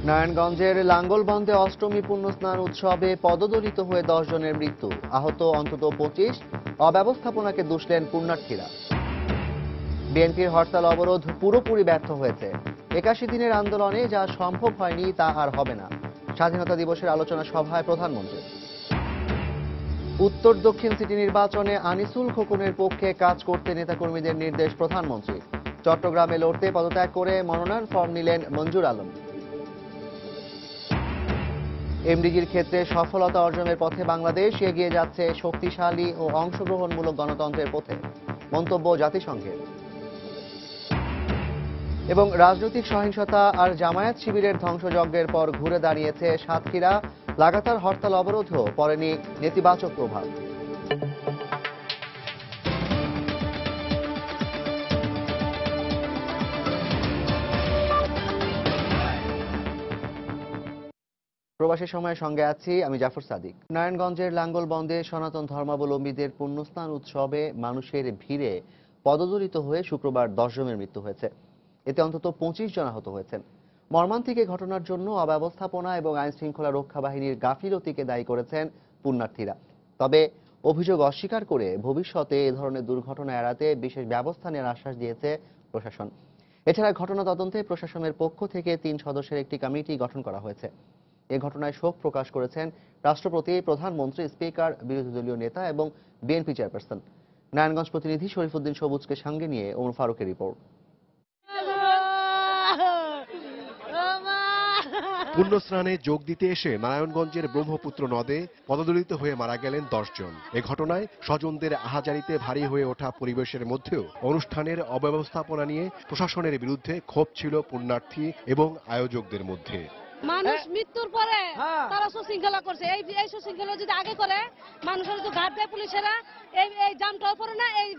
নারায়ণগঞ্জের লাঙ্গলবন্দে অষ্টমী পুণ্যস্নান উৎসবে পদদলিত হয়ে 10 জনের মৃত্যু, আহত অন্তত 25। অব্যবস্থাপনাকে দুষলেন পুণ্যার্থীরা। বিএনপির হরতাল অবরোধ পুরোপুরি ব্যর্থ হয়েছে। 81 দিনের আন্দোলনে যা সম্ভব হয়নি তা আর হবে না, স্বাধীনতা দিবসের আলোচনা সভায় প্রধানমন্ত্রী। উত্তর দক্ষিণ সিটি নির্বাচনে আনিসুল খোকনের পক্ষে কাজ করতে নেতাকর্মীদের নির্দেশ প্রধানমন্ত্রীর। চট্টগ্রামে লড়তে পদত্যাগ করে মনোনয়ন ফর্ম নিলেন মঞ্জুর আলম। এমডিজির ক্ষেত্রে সফলতা অর্জনের পথে বাংলাদেশ এগিয়ে যাচ্ছে শক্তিশালী ও অংশগ্রহণমূলক গণতন্ত্রের পথে, মন্তব্য জাতিসংঘের। এবং রাজনৈতিক সহিংসতা আর জামায়াত শিবিরের ধ্বংসযজ্ঞের পর ঘুরে দাঁড়িয়েছে সাতক্ষীরা। লাগাতার হরতাল অবরোধও পড়েনি নেতিবাচক প্রভাব। প্রবাসী সময়ের সঙ্গে আছি আমি জাফর সাদিক। নারায়ণগঞ্জের লাঙ্গলবন্দে সনাতন ধর্মাবলম্বীদের পুণ্যস্নান উৎসবে মানুষের ভিড়ে পদদলিত হয়ে শুক্রবার 10 জনের মৃত্যু হয়েছে। এতে অন্তত 25 জন আহত হয়েছেন। মর্মান্তিক এই ঘটনার জন্য অব্যবস্থাপনা এবং আইন শৃঙ্খলা রক্ষা বাহিনীর গাফিলতিকে দায়ী করেছেন পুণ্যার্থীরা। তবে অভিযোগ অস্বীকার করে ভবিষ্যতে এ ধরনের দুর্ঘটনা এড়াতে বিশেষ ব্যবস্থা নেওয়ার আশ্বাস দিয়েছে প্রশাসন। এছাড়া ঘটনা তদন্তে প্রশাসনের পক্ষ থেকে 3 সদস্যের একটি কমিটি গঠন করা হয়েছে। এ ঘটনায় শোক প্রকাশ করেছেন রাষ্ট্রপতি, প্রধানমন্ত্রী, স্পিকার, বিরোধী দলীয় নেতা এবং বিএনপি চেয়ারপারসন। নারায়ণগঞ্জ প্রতিনিধি শরীফুদ্দিন সবুজকে সঙ্গে নিয়ে ওমর ফারুকের রিপোর্ট। পুণ্যস্নানে যোগ দিতে এসে নারায়ণগঞ্জের ব্রহ্মপুত্র নদে পদদলিত হয়ে মারা গেলেন 10 জন। এ ঘটনায় স্বজনদের আহাজারিতে ভারী হয়ে ওঠা পরিবেশের মধ্যেও অনুষ্ঠানের অব্যবস্থাপনা নিয়ে প্রশাসনের বিরুদ্ধে ক্ষোভ ছিল পুণ্যার্থী এবং আয়োজকদের মধ্যে। মানুষ মৃত্যুর পরে তারা সুশৃঙ্খলা করছে, এই সুশৃঙ্খলা যদি আগে করে মানুষের তো ঘাট দেয় পুলিশেরা, এই জামটাও পরে না, এই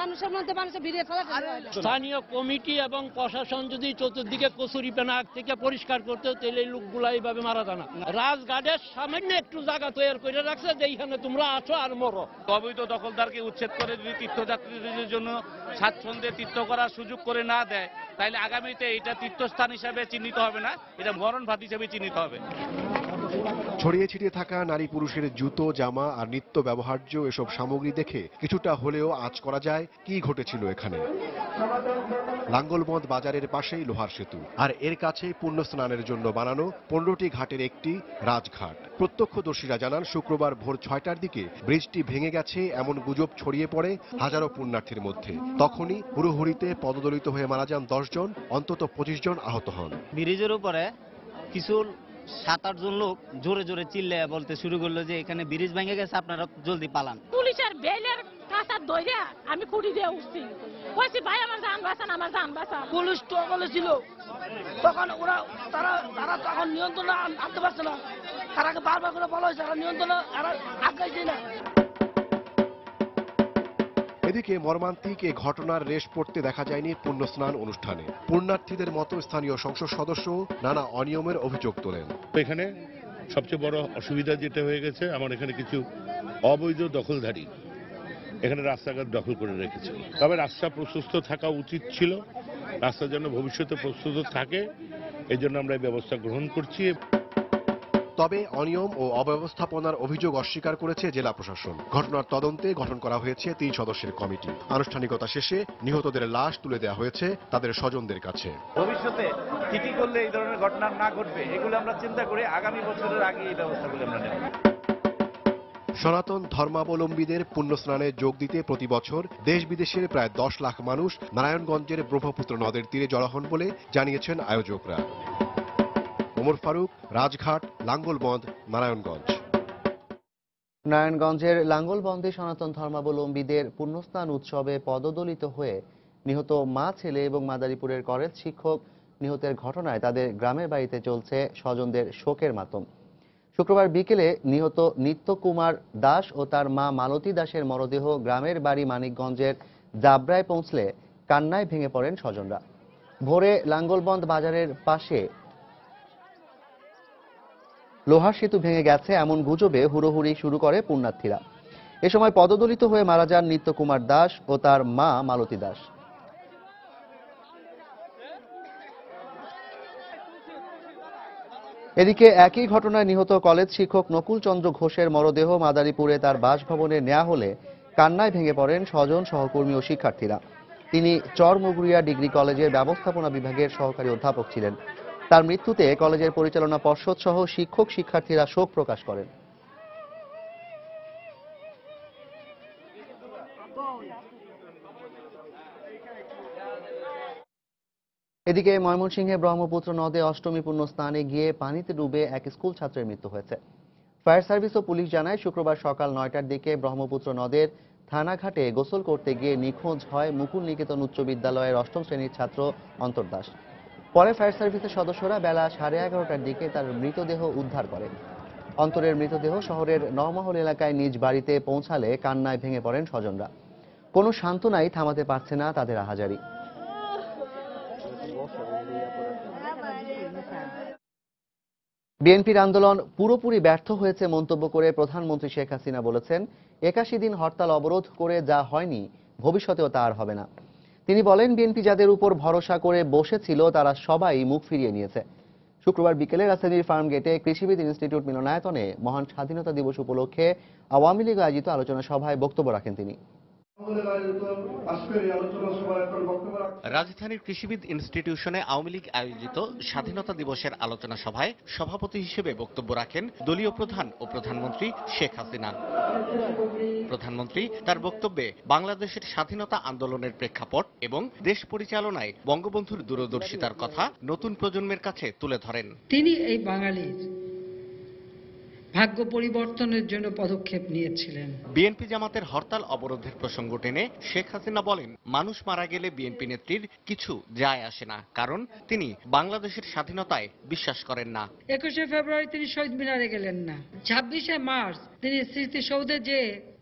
মানুষের মধ্যে মানুষের ভিড়ে ফেলা। স্থানীয় কমিটি এবং প্রশাসন যদি চতুর্দিকে কচুরিপানা থেকে পরিষ্কার করতে, তাহলে এই লোকগুলা এইভাবে মারা যায় না। রাজঘাটের সামান্য একটু জায়গা তৈরি করে রাখছে যে এইখানে তোমরা আছো আর মরো। অবৈধ দখলদারকে উচ্ছেদ করে যদি তীর্থযাত্রীদের জন্য স্বাচ্ছন্দ্যে তীর্থ করার সুযোগ করে না দেয়, তাহলে আগামীতে এটা তীর্থস্থান হিসাবে চিহ্নিত হবে না, এটা মরণ ফাঁদ হিসেবে চিহ্নিত হবে। ছড়িয়ে ছিটিয়ে থাকা নারী পুরুষের জুতো, জামা আর নিত্য ব্যবহার্য এসব সামগ্রী দেখে কিছুটা হলেও আঁচ করা যায় কি ঘটেছিল এখানে। লাঙ্গলবন্দ বাজারের পাশেই লোহার সেতু, আর এর কাছেই পুণ্যস্নানের জন্য বানানো 15টি ঘাটের একটি রাজঘাট। প্রত্যক্ষদর্শীরা জানান, শুক্রবার ভোর 6টার দিকে ব্রিজটি ভেঙে গেছে এমন গুজব ছড়িয়ে পড়ে হাজারো পুণ্যার্থীর মধ্যে। তখনই হুড়োহুড়িতে পদদলিত হয়ে মারা যান 10 জন, অন্তত 25 জন আহত হন। ব্রিজের উপরে কিছু 7-8 জন লোক জোরে জোরে চিল্লে বলতে শুরু করলো যে এখানে ব্রিজ ভেঙে গেছে, আপনারা জলদি পালান। পুলিশের বেলের কাঁচা দইরা আমি খুঁড়ি দিয়ে উঠছি, কইছি ভাই আমার জান বাঁচান, আমার জান বাঁচান। পুলিশ তো বলেছিল তখন তারা তখন নিয়ন্ত্রণে আনতে পারছে না, তারাকে বারবার করে বলা হয়েছে নিয়ন্ত্রণে আগাইছে না। এদিকে মর্মান্তিক এ ঘটনার রেশ পড়তে দেখা যায়নি পুণ্যস্নান অনুষ্ঠানে। পুণ্যার্থীদের মতো স্থানীয় সংসদ সদস্য নানা অনিয়মের অভিযোগ তোলেন। এখানে সবচেয়ে বড় অসুবিধা যেটা হয়ে গেছে, আমার এখানে কিছু অবৈধ দখলধারী এখানে রাস্তাঘাট দখল করে রেখেছে। তবে রাস্তা প্রশস্ত থাকা উচিত ছিল, রাস্তা যেন ভবিষ্যতে প্রস্তুত থাকে, এই জন্য আমরা এই ব্যবস্থা গ্রহণ করছি। তবে অনিয়ম ও অব্যবস্থাপনার অভিযোগ অস্বীকার করেছে জেলা প্রশাসন। ঘটনার তদন্তে গঠন করা হয়েছে 3 সদস্যের কমিটি। আনুষ্ঠানিকতা শেষে নিহতদের লাশ তুলে দেওয়া হয়েছে তাদের স্বজনদের কাছে। ভবিষ্যতে কি কি করলে এই ধরনের ঘটনা না ঘটবে, এগুলো আমরা চিন্তা করে আগামী বছরের আগে এই ব্যবস্থাগুলো আমরা নেব। সনাতন ধর্মাবলম্বীদের পুণ্যস্নানে যোগ দিতে প্রতি বছর দেশ বিদেশের প্রায় 10 লাখ মানুষ নারায়ণগঞ্জের ব্রহ্মপুত্র নদের তীরে জড়ো হন বলে জানিয়েছেন আয়োজকরা। ওমর ফারুক, রাজঘাট, লাঙ্গলবন্দ, নারায়ণগঞ্জ। নারায়ণগঞ্জের লাঙ্গলবন্দে সনাতন ধর্মাবলম্বীদের পুণ্যস্নান উৎসবে পদদলিত হয়ে নিহত মা, ছেলে এবং মাদারীপুরের কলেজ শিক্ষক নিহতের ঘটনায় তাদের গ্রামের বাড়িতে চলছে স্বজনদের শোকের মাতম। শুক্রবার বিকেলে নিহত নিত্যকুমার দাস ও তার মা মালতী দাসের মরদেহ গ্রামের বাড়ি মানিকগঞ্জের জাবরায় পৌঁছলে কান্নায় ভেঙে পড়েন স্বজনরা। ভোরে লাঙ্গলবন্দ বাজারের পাশে লোহার সেতু ভেঙে গেছে এমন গুজবে হুড়োহুড়ি শুরু করে পুণ্যার্থীরা। এ সময় পদদলিত হয়ে মারা যান নিত্যকুমার দাস ও তার মা মালতী দাস। এদিকে একই ঘটনায় নিহত কলেজ শিক্ষক নকুল চন্দ্র ঘোষের মরদেহ মাদারীপুরে তার বাসভবনে নেওয়া হলে কান্নায় ভেঙে পড়েন স্বজন, সহকর্মী ও শিক্ষার্থীরা। তিনি চরমুগুরিয়া ডিগ্রি কলেজের ব্যবস্থাপনা বিভাগের সহকারী অধ্যাপক ছিলেন। তার মৃত্যুতে কলেজের পরিচালনা পর্ষদ সহ শিক্ষক শিক্ষার্থীরা শোক প্রকাশ করেন। এদিকে ময়মনসিংহে ব্রহ্মপুত্র নদে অষ্টমী পূর্ণ স্নানে গিয়ে পানিতে ডুবে এক স্কুল ছাত্রের মৃত্যু হয়েছে। ফায়ার সার্ভিস ও পুলিশ জানায়, শুক্রবার সকাল 9টার দিকে ব্রহ্মপুত্র নদের থানাঘাটে গোসল করতে গিয়ে নিখোঁজ হয় মুকুল নিকেতন উচ্চ বিদ্যালয়ের 8ম শ্রেণীর ছাত্র অন্তর দাস। পরে ফায়ার সার্ভিসের সদস্যরা বেলা 11:30টার দিকে তার মৃতদেহ উদ্ধার করে। অন্তরের মৃতদেহ শহরের নওমহল এলাকায় নিজ বাড়িতে পৌঁছালে কান্নায় ভেঙে পড়েন স্বজনরা। কোনো সান্ত্বনাই থামাতে পারছে না তাদের আহাজারি। বিএনপির আন্দোলন পুরোপুরি ব্যর্থ হয়েছে মন্তব্য করে প্রধানমন্ত্রী শেখ হাসিনা বলেছেন, 81 দিন হরতাল অবরোধ করে যা হয়নি ভবিষ্যতেও তা আর হবে না। তিনি বলেন, বিএনপি যাদের উপর ভরসা করে বসেছিল তারা সবাই মুখ ফিরিয়ে নিয়েছে। শুক্রবার বিকেলে রাজধানীর ফার্মগেটে কৃষিবিদ ইনস্টিটিউট মিলনায়তনে মহান স্বাধীনতা দিবস উপলক্ষে আওয়ামী লীগ আয়োজিত আলোচনা সভায় বক্তব্য রাখেন তিনি। রাজধানীর কৃষিবিদ ইনস্টিটিউশনে আওয়ামী লীগ আয়োজিত স্বাধীনতা দিবসের আলোচনা সভায় সভাপতি হিসেবে বক্তব্য রাখেন দলীয় প্রধান ও প্রধানমন্ত্রী শেখ হাসিনা। প্রধানমন্ত্রী তার বক্তব্যে বাংলাদেশের স্বাধীনতা আন্দোলনের প্রেক্ষাপট এবং দেশ পরিচালনায় বঙ্গবন্ধুর দূরদর্শিতার কথা নতুন প্রজন্মের কাছে তুলে ধরেন। তিনি এই বাঙালির ভাগ্য পরিবর্তনের জন্য পদক্ষেপ নিয়েছিলেন। বিএনপি জামাতের হরতাল অবরোধের প্রসঙ্গ টেনে শেখ হাসিনা বলেন, মানুষ মারা গেলে বিএনপি নেত্রীর কিছু যায় আসে না, কারণ তিনি বাংলাদেশের স্বাধীনতায় বিশ্বাস করেন না। 21শে ফেব্রুয়ারি তিনি শহীদ মিনারে গেলেন না। 26শে মার্চ তিনি স্মৃতিসৌধে যে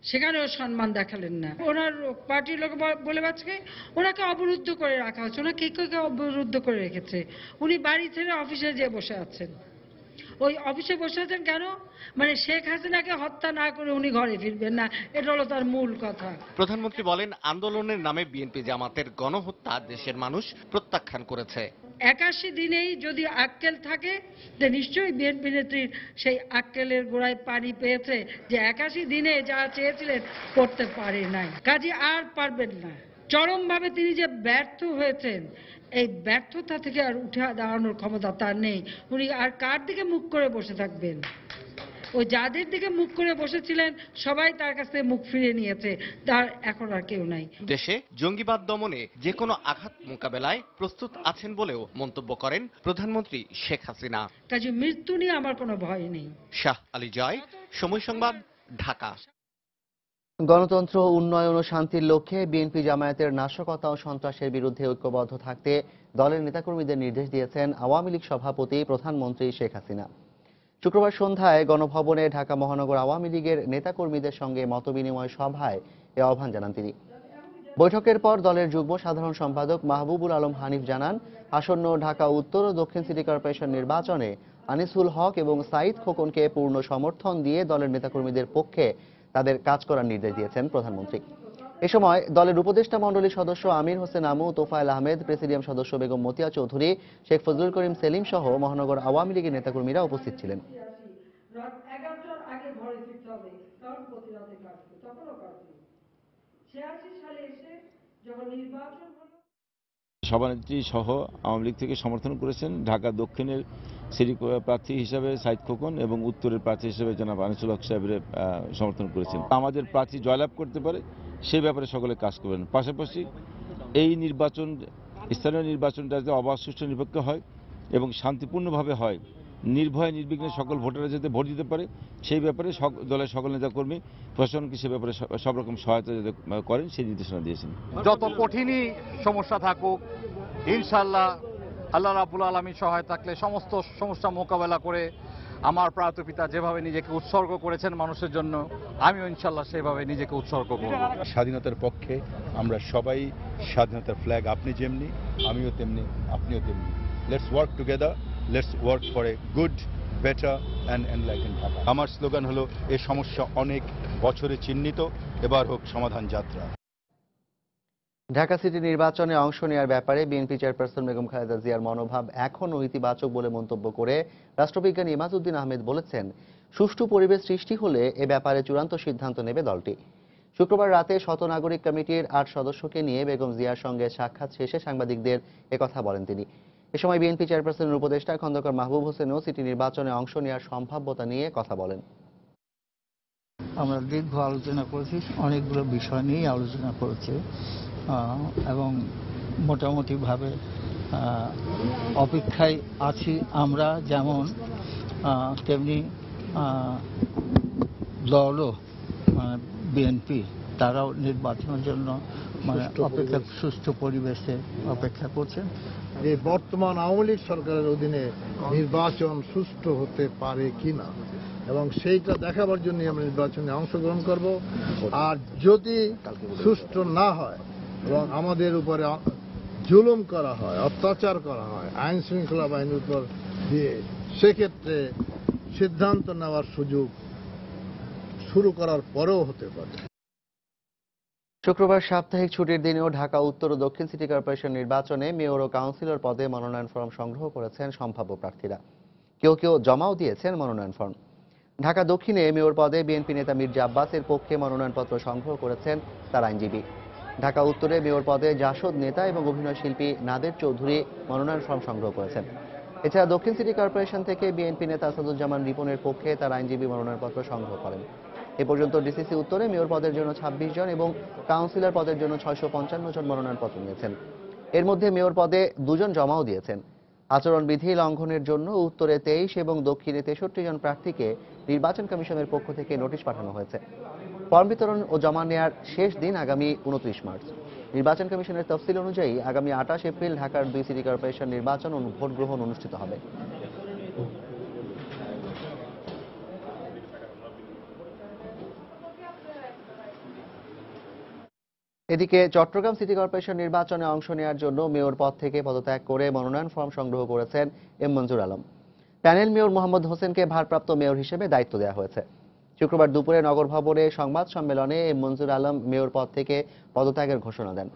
সেখানেও সম্মান দেখালেন না। ওনার পার্টির লোক বলে বাচ্চাকে ওনাকে অবরুদ্ধ করে রাখা হচ্ছে। ওনাকে কে অবরুদ্ধ করে রেখেছে? উনি বাড়ি ছেড়ে অফিসে যেয়ে বসে আছেন। ওই অফিসে বসে আছেন কেন? মানে শেখ হাসিনাকে হত্যা না করে উনি ঘরে ফিরবেন না, এটা হলো তার মূল কথা। প্রধানমন্ত্রী বলেন, আন্দোলনের নামে বিএনপি জামাতের গণহত্যা দেশের মানুষ প্রত্যাখ্যান করেছে। 81 দিনেই যদি আক্কেল থাকে, যে নিশ্চয়ই বিএনপি নেত্রীর সেই আক্কেলের গোড়ায় পানি পেয়েছে, যে 81 দিনে যা চেয়েছিলেন করতে পারে নাই, কাজে আর পারবেন না। চরমভাবে তিনি যে ব্যর্থ হয়েছেন, এই ব্যর্থতা থেকে আর উঠে দাঁড়ানোর ক্ষমতা তার নেই। উনি আর কার দিকে মুখ করে বসে থাকবেন? ওই যাদের দিকে মুখ করে বসেছিলেন সবাই তার কাছ থেকে মুখ ফিরিয়ে নিয়েছে, তার এখন আর কেউ নাই। দেশে জঙ্গিবাদ দমনে যে কোনো আঘাত মোকাবেলায় প্রস্তুত আছেন বলেও মন্তব্য করেন প্রধানমন্ত্রী শেখ হাসিনা। কাজে মৃত্যু নিয়ে আমার কোনো ভয় নেই। শাহ আলী জয়, সময় সংবাদ, ঢাকা। গণতন্ত্র, উন্নয়ন ও শান্তির লক্ষ্যে বিএনপি জামায়াতের নাশকতা ও সন্ত্রাসের বিরুদ্ধে ঐক্যবদ্ধ থাকতে দলের নেতাকর্মীদের নির্দেশ দিয়েছেন আওয়ামী লীগ সভাপতি প্রধানমন্ত্রী শেখ হাসিনা। শুক্রবার সন্ধ্যায় গণভবনে ঢাকা মহানগর আওয়ামী লীগের নেতাকর্মীদের সঙ্গে মতবিনিময় সভায় এ আহ্বান জানান তিনি। বৈঠকের পর দলের যুগ্ম সাধারণ সম্পাদক মাহবুবুল আলম হানিফ জানান, আসন্ন ঢাকা উত্তর ও দক্ষিণ সিটি কর্পোরেশন নির্বাচনে আনিসুল হক এবং সাঈদ খোকনকে পূর্ণ সমর্থন দিয়ে দলের নেতাকর্মীদের পক্ষে তাদের কাজ করার নির্দেশ দিয়েছেন প্রধানমন্ত্রী। এ সময় দলের উপদেষ্টা মণ্ডলীর সদস্য আমির হোসেন আমু, তোফায়েল আহমেদ, প্রেসিডিয়াম সদস্য বেগম মতিয়া চৌধুরী, শেখ ফজলুল করিম সেলিম সহ মহানগর আওয়ামী লীগের নেতাকর্মীরা উপস্থিত ছিলেন। সভানেত্রী সহ আওয়ামী লীগ থেকে সমর্থন করেছেন ঢাকা দক্ষিণের সিটি প্রার্থী হিসাবে সাঈদ খোকন এবং উত্তরের প্রার্থী হিসেবে জনাব আনিসুল হক সাহেবের সমর্থন করেছেন। আমাদের প্রার্থী জয়লাভ করতে পারে সেই ব্যাপারে সকলে কাজ করবেন। পাশাপাশি এই নির্বাচন, স্থানীয় নির্বাচনটা যাতে অবাধ, সুষ্ঠু, নিরপেক্ষ হয় এবং শান্তিপূর্ণভাবে হয়, নির্ভয়ে নির্বিঘ্নে সকল ভোটাররা যাতে ভোট দিতে পারে সেই ব্যাপারে দলের সকল নেতাকর্মী প্রশাসনকে সে ব্যাপারে সব রকম সহায়তা যাতে করেন সেই নির্দেশনা দিয়েছেন। যত কঠিনই সমস্যা থাকুক, ইনশাআল্লাহ আল্লাহ রাব্বুল আলামিন সহায় থাকলে সমস্ত সমস্যা মোকাবেলা করে আমার প্রয়াত পিতা যেভাবে নিজেকে উৎসর্গ করেছেন মানুষের জন্য, আমিও ইনশাআল্লাহ সেভাবে নিজেকে উৎসর্গ করব। স্বাধীনতার পক্ষে আমরা সবাই, স্বাধীনতার ফ্ল্যাগ আপনি যেমনি, আমিও তেমনি, আপনিও তেমনি। Let's work together, let's work for a good, better and enlightened Dhaka. আমার স্লোগান হলো, এ সমস্যা অনেক বছরে চিহ্নিত, এবার হোক সমাধান যাত্রা। ঢাকা সিটি নির্বাচনে অংশ নেওয়ার ব্যাপারে বিএনপি চেয়ারপারসন বেগম খালেদা জিয়ার মনোভাব এখনও ইতিবাচক বলে মন্তব্য করে রাষ্ট্রবিজ্ঞানী ইমাজউদ্দিন আহমেদ বলেছেন, সুষ্ঠু পরিবেশ সৃষ্টি হলে এ ব্যাপারে চূড়ান্ত সিদ্ধান্ত নেবে দলটি। শুক্রবার রাতে শত নাগরিক কমিটির ৮ সদস্যকে নিয়ে বেগম জিয়ার সঙ্গে সাক্ষাৎ শেষে সাংবাদিকদের একথা বলেন তিনি। এ সময় বিএনপি চেয়ারপারসনের উপদেষ্টা খন্দকার মাহবুব হোসেনও সিটি নির্বাচনে অংশ নেওয়ার সম্ভাব্যতা নিয়ে কথা বলেন। আমরা দীর্ঘ আলোচনা করেছি, অনেকগুলো বিষয় নিয়েই আলোচনা করেছি এবং মোটামুটিভাবে অপেক্ষায় আছি আমরা, যেমন তেমনি দলও বিএনপি তারাও নির্বাচনের জন্য অপেক্ষা সুষ্ঠু পরিবেশে অপেক্ষা করছেন। যে বর্তমান আওয়ামী লীগ সরকারের অধীনে নির্বাচন সুষ্ঠু হতে পারে কিনা এবং সেইটা দেখাবার জন্য আমরা নির্বাচনে অংশগ্রহণ করব। আর যদি সুষ্ঠু না হয় এবং আমাদের উপরে জুলুম করা হয়, অত্যাচার করা হয় আইন শৃঙ্খলা বাহিনীর উপর দিয়ে, সেক্ষেত্রে সিদ্ধান্ত নেওয়ার সুযোগ শুরু করার পরেও হতে পারে। শুক্রবার সাপ্তাহিক ছুটির দিনেও ঢাকা উত্তর ও দক্ষিণ সিটি কর্পোরেশন নির্বাচনে মেয়র ও কাউন্সিলর পদে মনোনয়ন ফর্ম সংগ্রহ করেছেন সম্ভাব্য প্রার্থীরা। কেউ কেউ জমাও দিয়েছেন মনোনয়ন ফর্ম। ঢাকা দক্ষিণে মেয়র পদে বিএনপি নেতা মির্জা আব্বাসের পক্ষে মনোনয়নপত্র সংগ্রহ করেছেন তার আইনজীবী। ঢাকা উত্তরে মেয়র পদে জাসদ নেতা এবং অভিনয় শিল্পী নাদের চৌধুরী মনোনয়ন ফর্ম সংগ্রহ করেছেন। এছাড়া দক্ষিণ সিটি কর্পোরেশন থেকে বিএনপি নেতা আসাদুজ্জামান রিপনের পক্ষে তার আইনজীবী মনোনয়নপত্র সংগ্রহ করেন। এ পর্যন্ত ডিসিসি উত্তরে মেয়র পদের জন্য 26 জন এবং কাউন্সিলর পদের জন্য 655 জন মনোনয়নপত্র নিয়েছেন। এর মধ্যে মেয়র পদে 2 জন জমাও দিয়েছেন। আচরণবিধি লঙ্ঘনের জন্য উত্তরে 23 এবং দক্ষিণে 63 জন প্রার্থীকে নির্বাচন কমিশনের পক্ষ থেকে নোটিশ পাঠানো হয়েছে। ফর্ম বিতরণ ও জমা নেওয়ার শেষ দিন আগামী 29 মার্চ। নির্বাচন কমিশনের তফসিল অনুযায়ী আগামী 28 এপ্রিল ঢাকার 2 সিটি কর্পোরেশন নির্বাচন ও ভোট গ্রহণ অনুষ্ঠিত হবে। এদিকে চট্টগ্রাম সিটি কর্পোরেশন নির্বাচনে অংশ নেওয়ার জন্য মেয়র পদ থেকে পদত্যাগ করে মনোনয়ন ফর্ম সংগ্রহ করেছেন এম মঞ্জুর আলম। প্যানেল মেয়র মোহাম্মদ হোসেনকে ভারপ্রাপ্ত মেয়র হিসেবে দায়িত্ব দেওয়া হয়েছে। শুক্রবার দুপুরে নগর ভবনে সংবাদ সম্মেলনে এম মঞ্জুর আলম মেয়র পদ থেকে পদত্যাগের ঘোষণা দেন।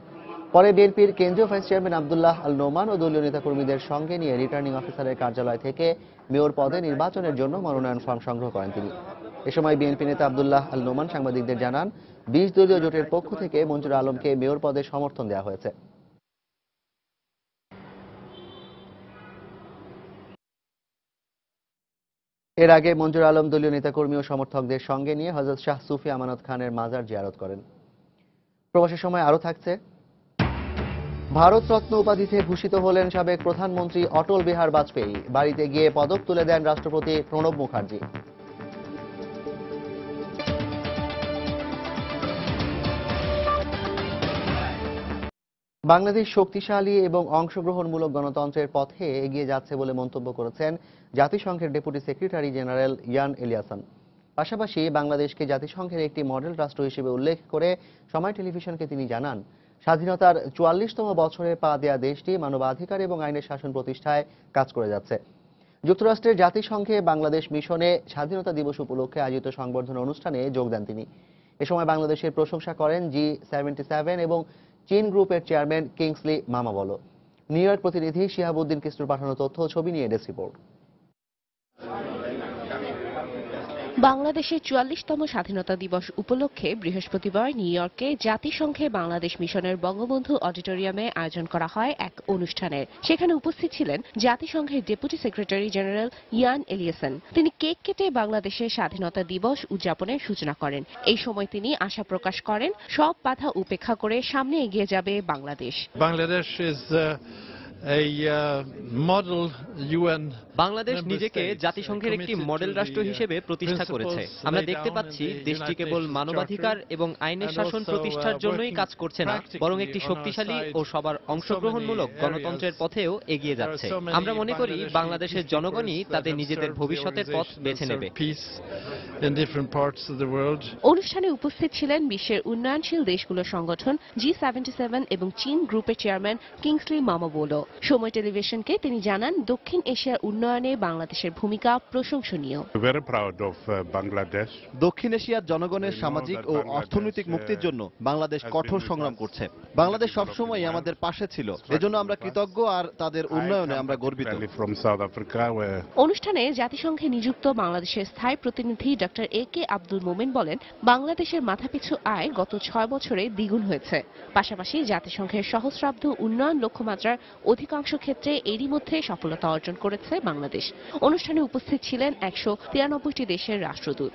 পরে বিএনপির কেন্দ্রীয় ভাইস চেয়ারম্যান আব্দুল্লাহ আল নোমান ও দলীয় নেতাকর্মীদের সঙ্গে নিয়ে রিটার্নিং অফিসারের কার্যালয় থেকে মেয়র পদে নির্বাচনের জন্য মনোনয়ন ফর্ম সংগ্রহ করেন তিনি। এ সময় বিএনপি নেতা আব্দুল্লাহ আল নোমান সাংবাদিকদের জানান, 20 দলীয় জোটের পক্ষ থেকে মঞ্জুর আলমকে মেয়র পদে সমর্থন দেওয়া হয়েছে। এর আগে মঞ্জুর আলম দলীয় নেতাকর্মী ও সমর্থকদের সঙ্গে নিয়ে হযরত শাহ সুফি আমানত খানের মাজার জিয়ারত করেন। প্রবাসের সময় আরও থাকছে, ভারতরত্ন উপাধিতে ভূষিত হলেন সাবেক প্রধানমন্ত্রী অটল বিহার বাজপেয়ী। বাড়িতে গিয়ে পদক তুলে দেন রাষ্ট্রপতি প্রণব মুখার্জি। বাংলাদেশ শক্তিশালী এবং অংশগ্রহণমূলক গণতন্ত্রের পথে এগিয়ে যাচ্ছে বলে মন্তব্য করেছেন জাতিসংঘের ডেপুটি সেক্রেটারি জেনারেল ইয়ান এলিয়াসন। পাশাপাশি বাংলাদেশকে জাতিসংঘের একটি মডেল রাষ্ট্র হিসেবে উল্লেখ করে সময় টেলিভিশনকে তিনি জানান, স্বাধীনতার 44তম বছরে পা দেয়া দেশটি মানবাধিকার এবং আইনের শাসন প্রতিষ্ঠায় কাজ করে যাচ্ছে। যুক্তরাষ্ট্রের জাতিসংঘে বাংলাদেশ মিশনে স্বাধীনতা দিবস উপলক্ষে আয়োজিত সংবর্ধনা অনুষ্ঠানে যোগ দেন তিনি। এ সময় বাংলাদেশের প্রশংসা করেন G77 এবং চীন গ্রুপের চেয়ারম্যান কিংসলি মামাবলো। নিউ ইয়র্ক প্রতিনিধি শিহাবুদ্দিন কিস্তুর পাঠানো তথ্য ও ছবি নিয়ে ডেস্ক রিপোর্ট। বাংলাদেশের 44তম স্বাধীনতা দিবস উপলক্ষে বৃহস্পতিবার নিউ ইয়র্কে জাতিসংঘে বাংলাদেশ মিশনের বঙ্গবন্ধু অডিটোরিয়ামে আয়োজন করা হয় এক অনুষ্ঠানের। সেখানে উপস্থিত ছিলেন জাতিসংঘের ডেপুটি সেক্রেটারি জেনারেল ইয়ান এলিয়াসন। তিনি কেক কেটে বাংলাদেশের স্বাধীনতা দিবস উদযাপনের সূচনা করেন। এই সময় তিনি আশা প্রকাশ করেন, সব বাধা উপেক্ষা করে সামনে এগিয়ে যাবে বাংলাদেশ। বাংলাদেশ নিজেকে জাতিসংঘের একটি মডেল রাষ্ট্র হিসেবে প্রতিষ্ঠা করেছে। আমরা দেখতে পাচ্ছি দেশটি কেবল মানবাধিকার এবং আইনের শাসন প্রতিষ্ঠার জন্যই কাজ করছে না, বরং একটি শক্তিশালী ও সবার অংশগ্রহণমূলক গণতন্ত্রের পথেও এগিয়ে যাচ্ছে। আমরা মনে করি বাংলাদেশের জনগণই তাদের নিজেদের ভবিষ্যতের পথ বেছে নেবে। অনুষ্ঠানে উপস্থিত ছিলেন বিশ্বের উন্নয়নশীল দেশগুলোর সংগঠন G77 এবং চীন গ্রুপের চেয়ারম্যান কিংসলি মামাবলো। সময় টেলিভিশনকে তিনি জানান, দক্ষিণ এশিয়ার উন্নয়নে বাংলাদেশের ভূমিকা প্রশংসনীয়। দক্ষিণ এশিয়ার জনগণের সামাজিক ও অর্থনৈতিক মুক্তির জন্য বাংলাদেশ কঠোর সংগ্রাম করছে। বাংলাদেশ সবসময় আমাদের পাশে ছিল, এজন্য আমরা কৃতজ্ঞ আর তাদের উন্নয়নে আমরা গর্বিত। অনুষ্ঠানে জাতিসংঘে নিযুক্ত বাংলাদেশের স্থায়ী প্রতিনিধি ডক্টর AK আব্দুল মোমেন বলেন, বাংলাদেশের মাথাপিছু আয় গত 6 বছরে দ্বিগুণ হয়েছে। পাশাপাশি জাতিসংঘের সহস্রাব্দ উন্নয়ন লক্ষ্যমাত্রার অধিকাংশ ক্ষেত্রে এরই মধ্যে সফলতা অর্জন করেছে বাংলাদেশ। অনুষ্ঠানে উপস্থিত ছিলেন 193টি দেশের রাষ্ট্রদূত।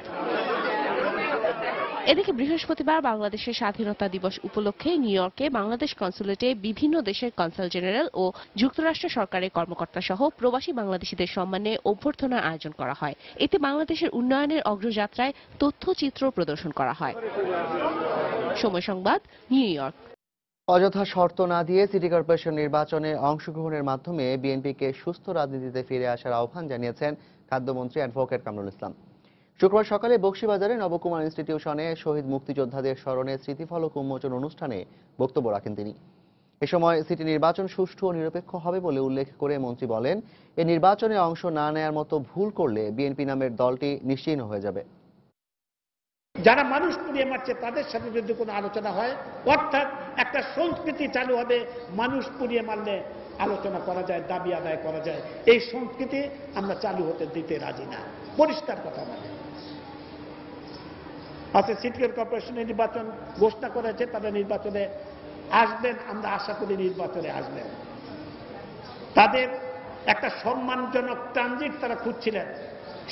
এদিকে বৃহস্পতিবার বাংলাদেশের স্বাধীনতা দিবস উপলক্ষে নিউ ইয়র্কে বাংলাদেশ কনসুলেটে বিভিন্ন দেশের কনসাল জেনারেল ও যুক্তরাষ্ট্র সরকারের কর্মকর্তা সহ প্রবাসী বাংলাদেশিদের সম্মানে অভ্যর্থনার আয়োজন করা হয়। এতে বাংলাদেশের উন্নয়নের অগ্রযাত্রায় তথ্যচিত্র প্রদর্শন করা হয়। সময় সংবাদ, নিউ ইয়র্ক। অযথা শর্ত না দিয়ে সিটি কর্পোরেশন নির্বাচনে অংশগ্রহণের মাধ্যমে বিএনপিকে সুস্থ রাজনীতিতে ফিরে আসার আহ্বান জানিয়েছেন খাদ্যমন্ত্রী অ্যাডভোকেট কামরুল ইসলাম। শুক্রবার সকালে বকশীবাজারে নবকুমার ইনস্টিটিউশনে শহীদ মুক্তিযোদ্ধাদের স্মরণে স্মৃতিফলক উন্মোচন অনুষ্ঠানে বক্তব্য রাখেন তিনি। এ সময় সিটি নির্বাচন সুষ্ঠু ও নিরপেক্ষ হবে বলে উল্লেখ করে মন্ত্রী বলেন, এই নির্বাচনে অংশ না নেয়ার মতো ভুল করলে বিএনপি নামের দলটি নিশ্চিহ্ন হয়ে যাবে। যারা মানুষ পুড়িয়ে মারছে তাদের সাথে যদি কোনো আলোচনা হয়, অর্থাৎ একটা সংস্কৃতি চালু হবে, মানুষ পুড়িয়ে মারলে আলোচনা করা যায়, দাবি আদায় করা যায়, এই সংস্কৃতি আমরা চালু হতে দিতে রাজি না। পরিষ্কার কথা বলে আচ্ছা, সিটি কর্পোরেশনের নির্বাচন ঘোষণা করেছে, তারা নির্বাচনে আসবেন, আমরা আশা করি নির্বাচনে আসবেন। তাদের একটা সম্মানজনক ট্রানজিট তারা খুঁজছিলেন,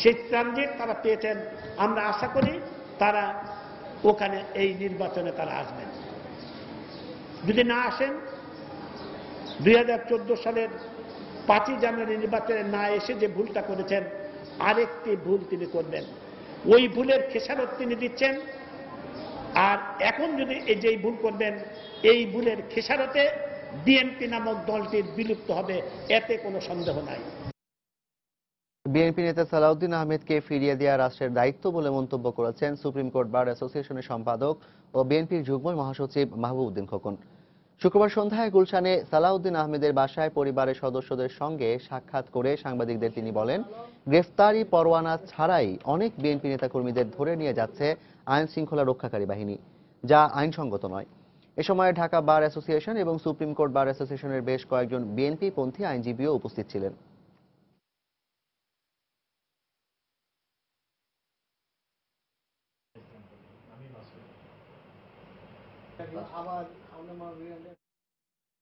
সেই ট্রানজিট তারা পেয়েছেন। আমরা আশা করি তারা ওখানে এই নির্বাচনে তারা আসবেন। যদি না আসেন, 2014 সালের 5ই জানুয়ারি নির্বাচনে না এসে যে ভুলটা করেছেন, আরেকটি ভুল তিনি করবেন। ওই ভুলের খেসারত তিনি দিচ্ছেন। আর এখন যদি এই যে ভুল করবেন, এই ভুলের খেসারতে বিএনপি নামক দলটির বিলুপ্ত হবে, এতে কোনো সন্দেহ নাই। বিএনপি নেতা সালাউদ্দিন আহমেদকে ফিরিয়ে দেওয়া রাষ্ট্রের দায়িত্ব বলে মন্তব্য করেছেন সুপ্রিম কোর্ট বার অ্যাসোসিয়েশনের সম্পাদক ও বিএনপির যুগ্ম মহাসচিব মাহবুব উদ্দিন খোকন। শুক্রবার সন্ধ্যায় গুলশানে সালাউদ্দিন আহমেদের বাসায় পরিবারের সদস্যদের সঙ্গে সাক্ষাৎ করে সাংবাদিকদের তিনি বলেন, গ্রেফতারি পরোয়ানা ছাড়াই অনেক বিএনপি নেতাকর্মীদের ধরে নিয়ে যাচ্ছে আইন শৃঙ্খলা রক্ষাকারী বাহিনী, যা আইনসঙ্গত নয়। এ সময় ঢাকা বার অ্যাসোসিয়েশন এবং সুপ্রিম কোর্ট বার অ্যাসোসিয়েশনের বেশ কয়েকজন বিএনপি পন্থী আইনজীবীও উপস্থিত ছিলেন।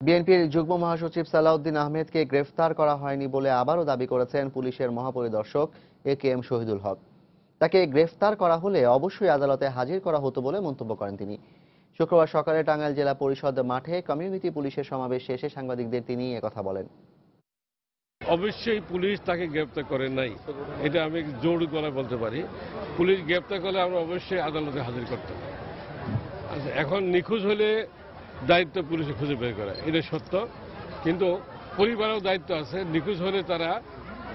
বিএনপির যুগ্ম মহাসচিব সালাউদ্দিন আহমেদকে গ্রেফতার করা হয়নি বলে আবারও দাবি করেছেন পুলিশের মহাপরিদর্শক AKM শহীদুল হক। তাকে গ্রেফতার করা হলে অবশ্যই আদালতে হাজির করা হতো বলে মন্তব্য করেন তিনি। শুক্রবার সকালে টাঙ্গাইল জেলা পরিষদ মাঠে কমিউনিটি পুলিশের সমাবেশ শেষে সাংবাদিকদের তিনি একথা বলেন। অবশ্যই পুলিশ তাকে গ্রেফতার করে নাই, এটা আমি জোর গলায় বলতে পারি। পুলিশ গ্রেফতার করলে আমরা অবশ্যই আদালতে হাজির করতাম। আচ্ছা, এখন নিখোঁজ হলে দায়িত্ব পুলিশে খুঁজে বের করা, এটা সত্য, কিন্তু পরিবারেও দায়িত্ব আছে। নিখোঁজ হলে তারা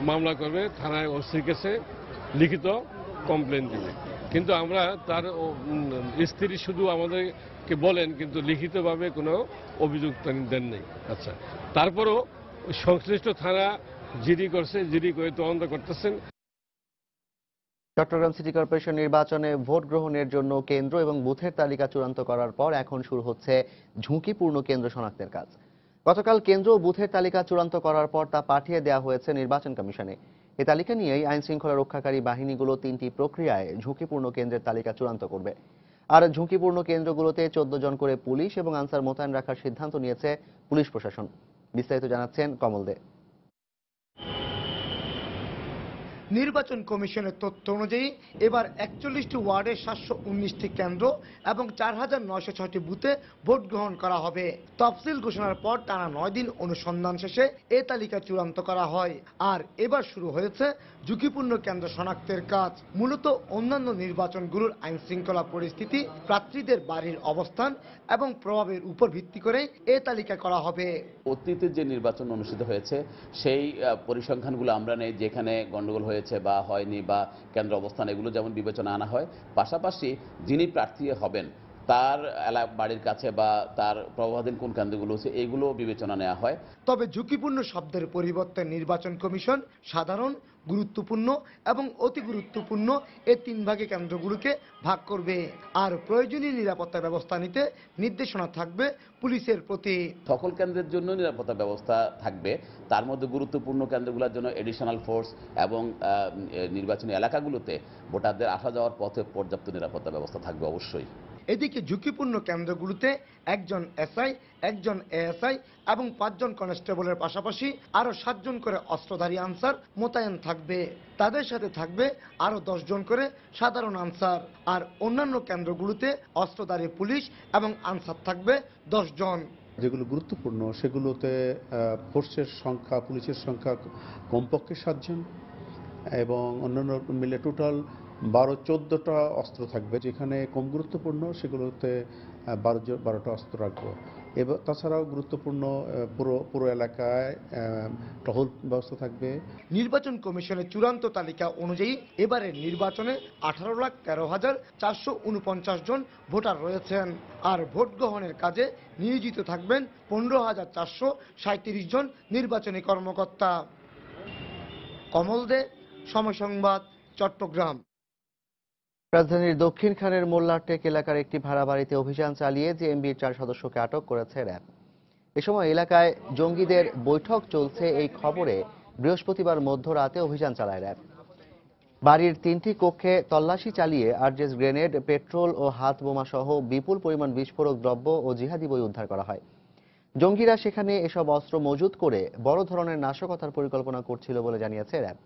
মামলা করবে, থানায় ওসির কাছে লিখিত কমপ্লেন দিবে। কিন্তু আমরা তার স্ত্রী শুধু আমাদেরকে বলেন, কিন্তু লিখিতভাবে কোনো অভিযোগ দেন নেই। আচ্ছা, তারপরও সংশ্লিষ্ট থানা জিডি করছে, জিডি করে তদন্ত করতেছেন। চট্টগ্রাম সিটি কর্পোরেশন নির্বাচনে ভোট গ্রহণের জন্য কেন্দ্র এবং বুথের তালিকা চূড়ান্ত করার পর এখন শুরু হচ্ছে ঝুঁকিপূর্ণ কেন্দ্র শনাক্তের কাজ। গতকাল কেন্দ্র ও বুথের তালিকা চূড়ান্ত করার পর তা পাঠিয়ে দেওয়া হয়েছে নির্বাচন কমিশনে। এই তালিকা নিয়েই আইন শৃঙ্খলা রক্ষাকারী বাহিনীগুলো 3টি প্রক্রিয়ায় ঝুঁকিপূর্ণ কেন্দ্রের তালিকা চূড়ান্ত করবে। আর ঝুঁকিপূর্ণ কেন্দ্রগুলোতে 14 জন করে পুলিশ এবং আনসার মোতায়েন রাখার সিদ্ধান্ত নিয়েছে পুলিশ প্রশাসন। বিস্তারিত জানাচ্ছেন কমল দে। নির্বাচন কমিশনের তথ্য অনুযায়ী এবার 41টি ওয়ার্ডে 719টি কেন্দ্র এবং 4906টি বুথে ভোট গ্রহণ করা হবে। তফসিল ঘোষণার পর টানা 9 দিন অনুসন্ধান শেষে এ তালিকা চূড়ান্ত করা হয়। আর এবার শুরু হয়েছে ঝুঁকিপূর্ণ কেন্দ্র শনাক্তের কাজ। মূলত অন্যান্য নির্বাচনগুলোর আইন শৃঙ্খলা পরিস্থিতি, প্রার্থীদের বাড়ির অবস্থান এবং প্রভাবের উপর ভিত্তি করে এ তালিকা করা হবে। অতীতে যে নির্বাচন অনুষ্ঠিত হয়েছে সেই পরিসংখ্যানগুলো আমরা নেই, যেখানে গণ্ডগোল হয়েছে বা হয়নি বা কেন্দ্র অবস্থান, এগুলো যেমন বিবেচনা আনা হয়। পাশাপাশি যিনি প্রার্থী হবেন তার বাড়ির কাছে বা তার প্রভাবাধীন কোন কেন্দ্রগুলো আছে এগুলো বিবেচনা নেওয়া হয়। তবে ঝুঁকিপূর্ণ শব্দের পরিবর্তে নির্বাচন কমিশন সাধারণ, গুরুত্বপূর্ণ এবং অতি গুরুত্বপূর্ণ এই 3 ভাগে কেন্দ্রগুলোকে ভাগ করবে। আর প্রয়োজনীয় নিরাপত্তা ব্যবস্থা নিতে নির্দেশনা থাকবে পুলিশের প্রতি। সকল কেন্দ্রের জন্য নিরাপত্তা ব্যবস্থা থাকবে, তার মধ্যে গুরুত্বপূর্ণ কেন্দ্রগুলোর জন্য এডিশনাল ফোর্স এবং নির্বাচনী এলাকাগুলোতে ভোটারদের আসা যাওয়ার পথে পর্যাপ্ত নিরাপত্তা ব্যবস্থা থাকবে অবশ্যই। এদিকে ঝুঁকিপূর্ণ কেন্দ্রগুলোতে একজন এসআই, একজন এএসআই এবং 5 জন কনস্টেবলের পাশাপাশি আরো 7 জন করে অস্ত্রধারী আনসার মোতায়েন থাকবে। তাদের সাথে থাকবে আরো 10 জন করে সাধারণ আনসার। আর অন্যান্য কেন্দ্রগুলোতে অস্ত্রধারী পুলিশ এবং আনসার থাকবে 10 জন। যেগুলো গুরুত্বপূর্ণ সেগুলোতে ফোর্সের সংখ্যা, পুলিশের সংখ্যা কমপক্ষে 7 জন এবং অন্যান্য মিলে টোটাল 12-14টা অস্ত্র থাকবে। যেখানে কম গুরুত্বপূর্ণ সেগুলোতে 12টা অস্ত্র রাখবো। এবং তাছাড়াও গুরুত্বপূর্ণ পুরো এলাকায় টহল ব্যবস্থা থাকবে। নির্বাচন কমিশনের চূড়ান্ত তালিকা অনুযায়ী এবারের নির্বাচনে 18,13,449 জন ভোটার রয়েছেন। আর ভোট গ্রহণের কাজে নিয়োজিত থাকবেন 15,437 জন নির্বাচনী কর্মকর্তা। কমল দে, সময় সংবাদ, চট্টগ্রাম। রাজধানীর দক্ষিণ খানের মোল্লারটেক এলাকার একটি ভাড়া বাড়িতে অভিযান চালিয়ে জেএমবির 4 সদস্যকে আটক করেছে র্যাব। এ সময় এলাকায় জঙ্গিদের বৈঠক চলছে এই খবরে বৃহস্পতিবার মধ্যরাতে অভিযান চালায় র্যাব। বাড়ির 3টি কক্ষে তল্লাশি চালিয়ে আরজেস গ্রেনেড, পেট্রোল ও হাত বোমা সহ বিপুল পরিমাণ বিস্ফোরক দ্রব্য ও জিহাদি বই উদ্ধার করা হয়। জঙ্গিরা সেখানে এসব অস্ত্র মজুত করে বড় ধরনের নাশকতার পরিকল্পনা করছিল বলে জানিয়েছে র্যাব।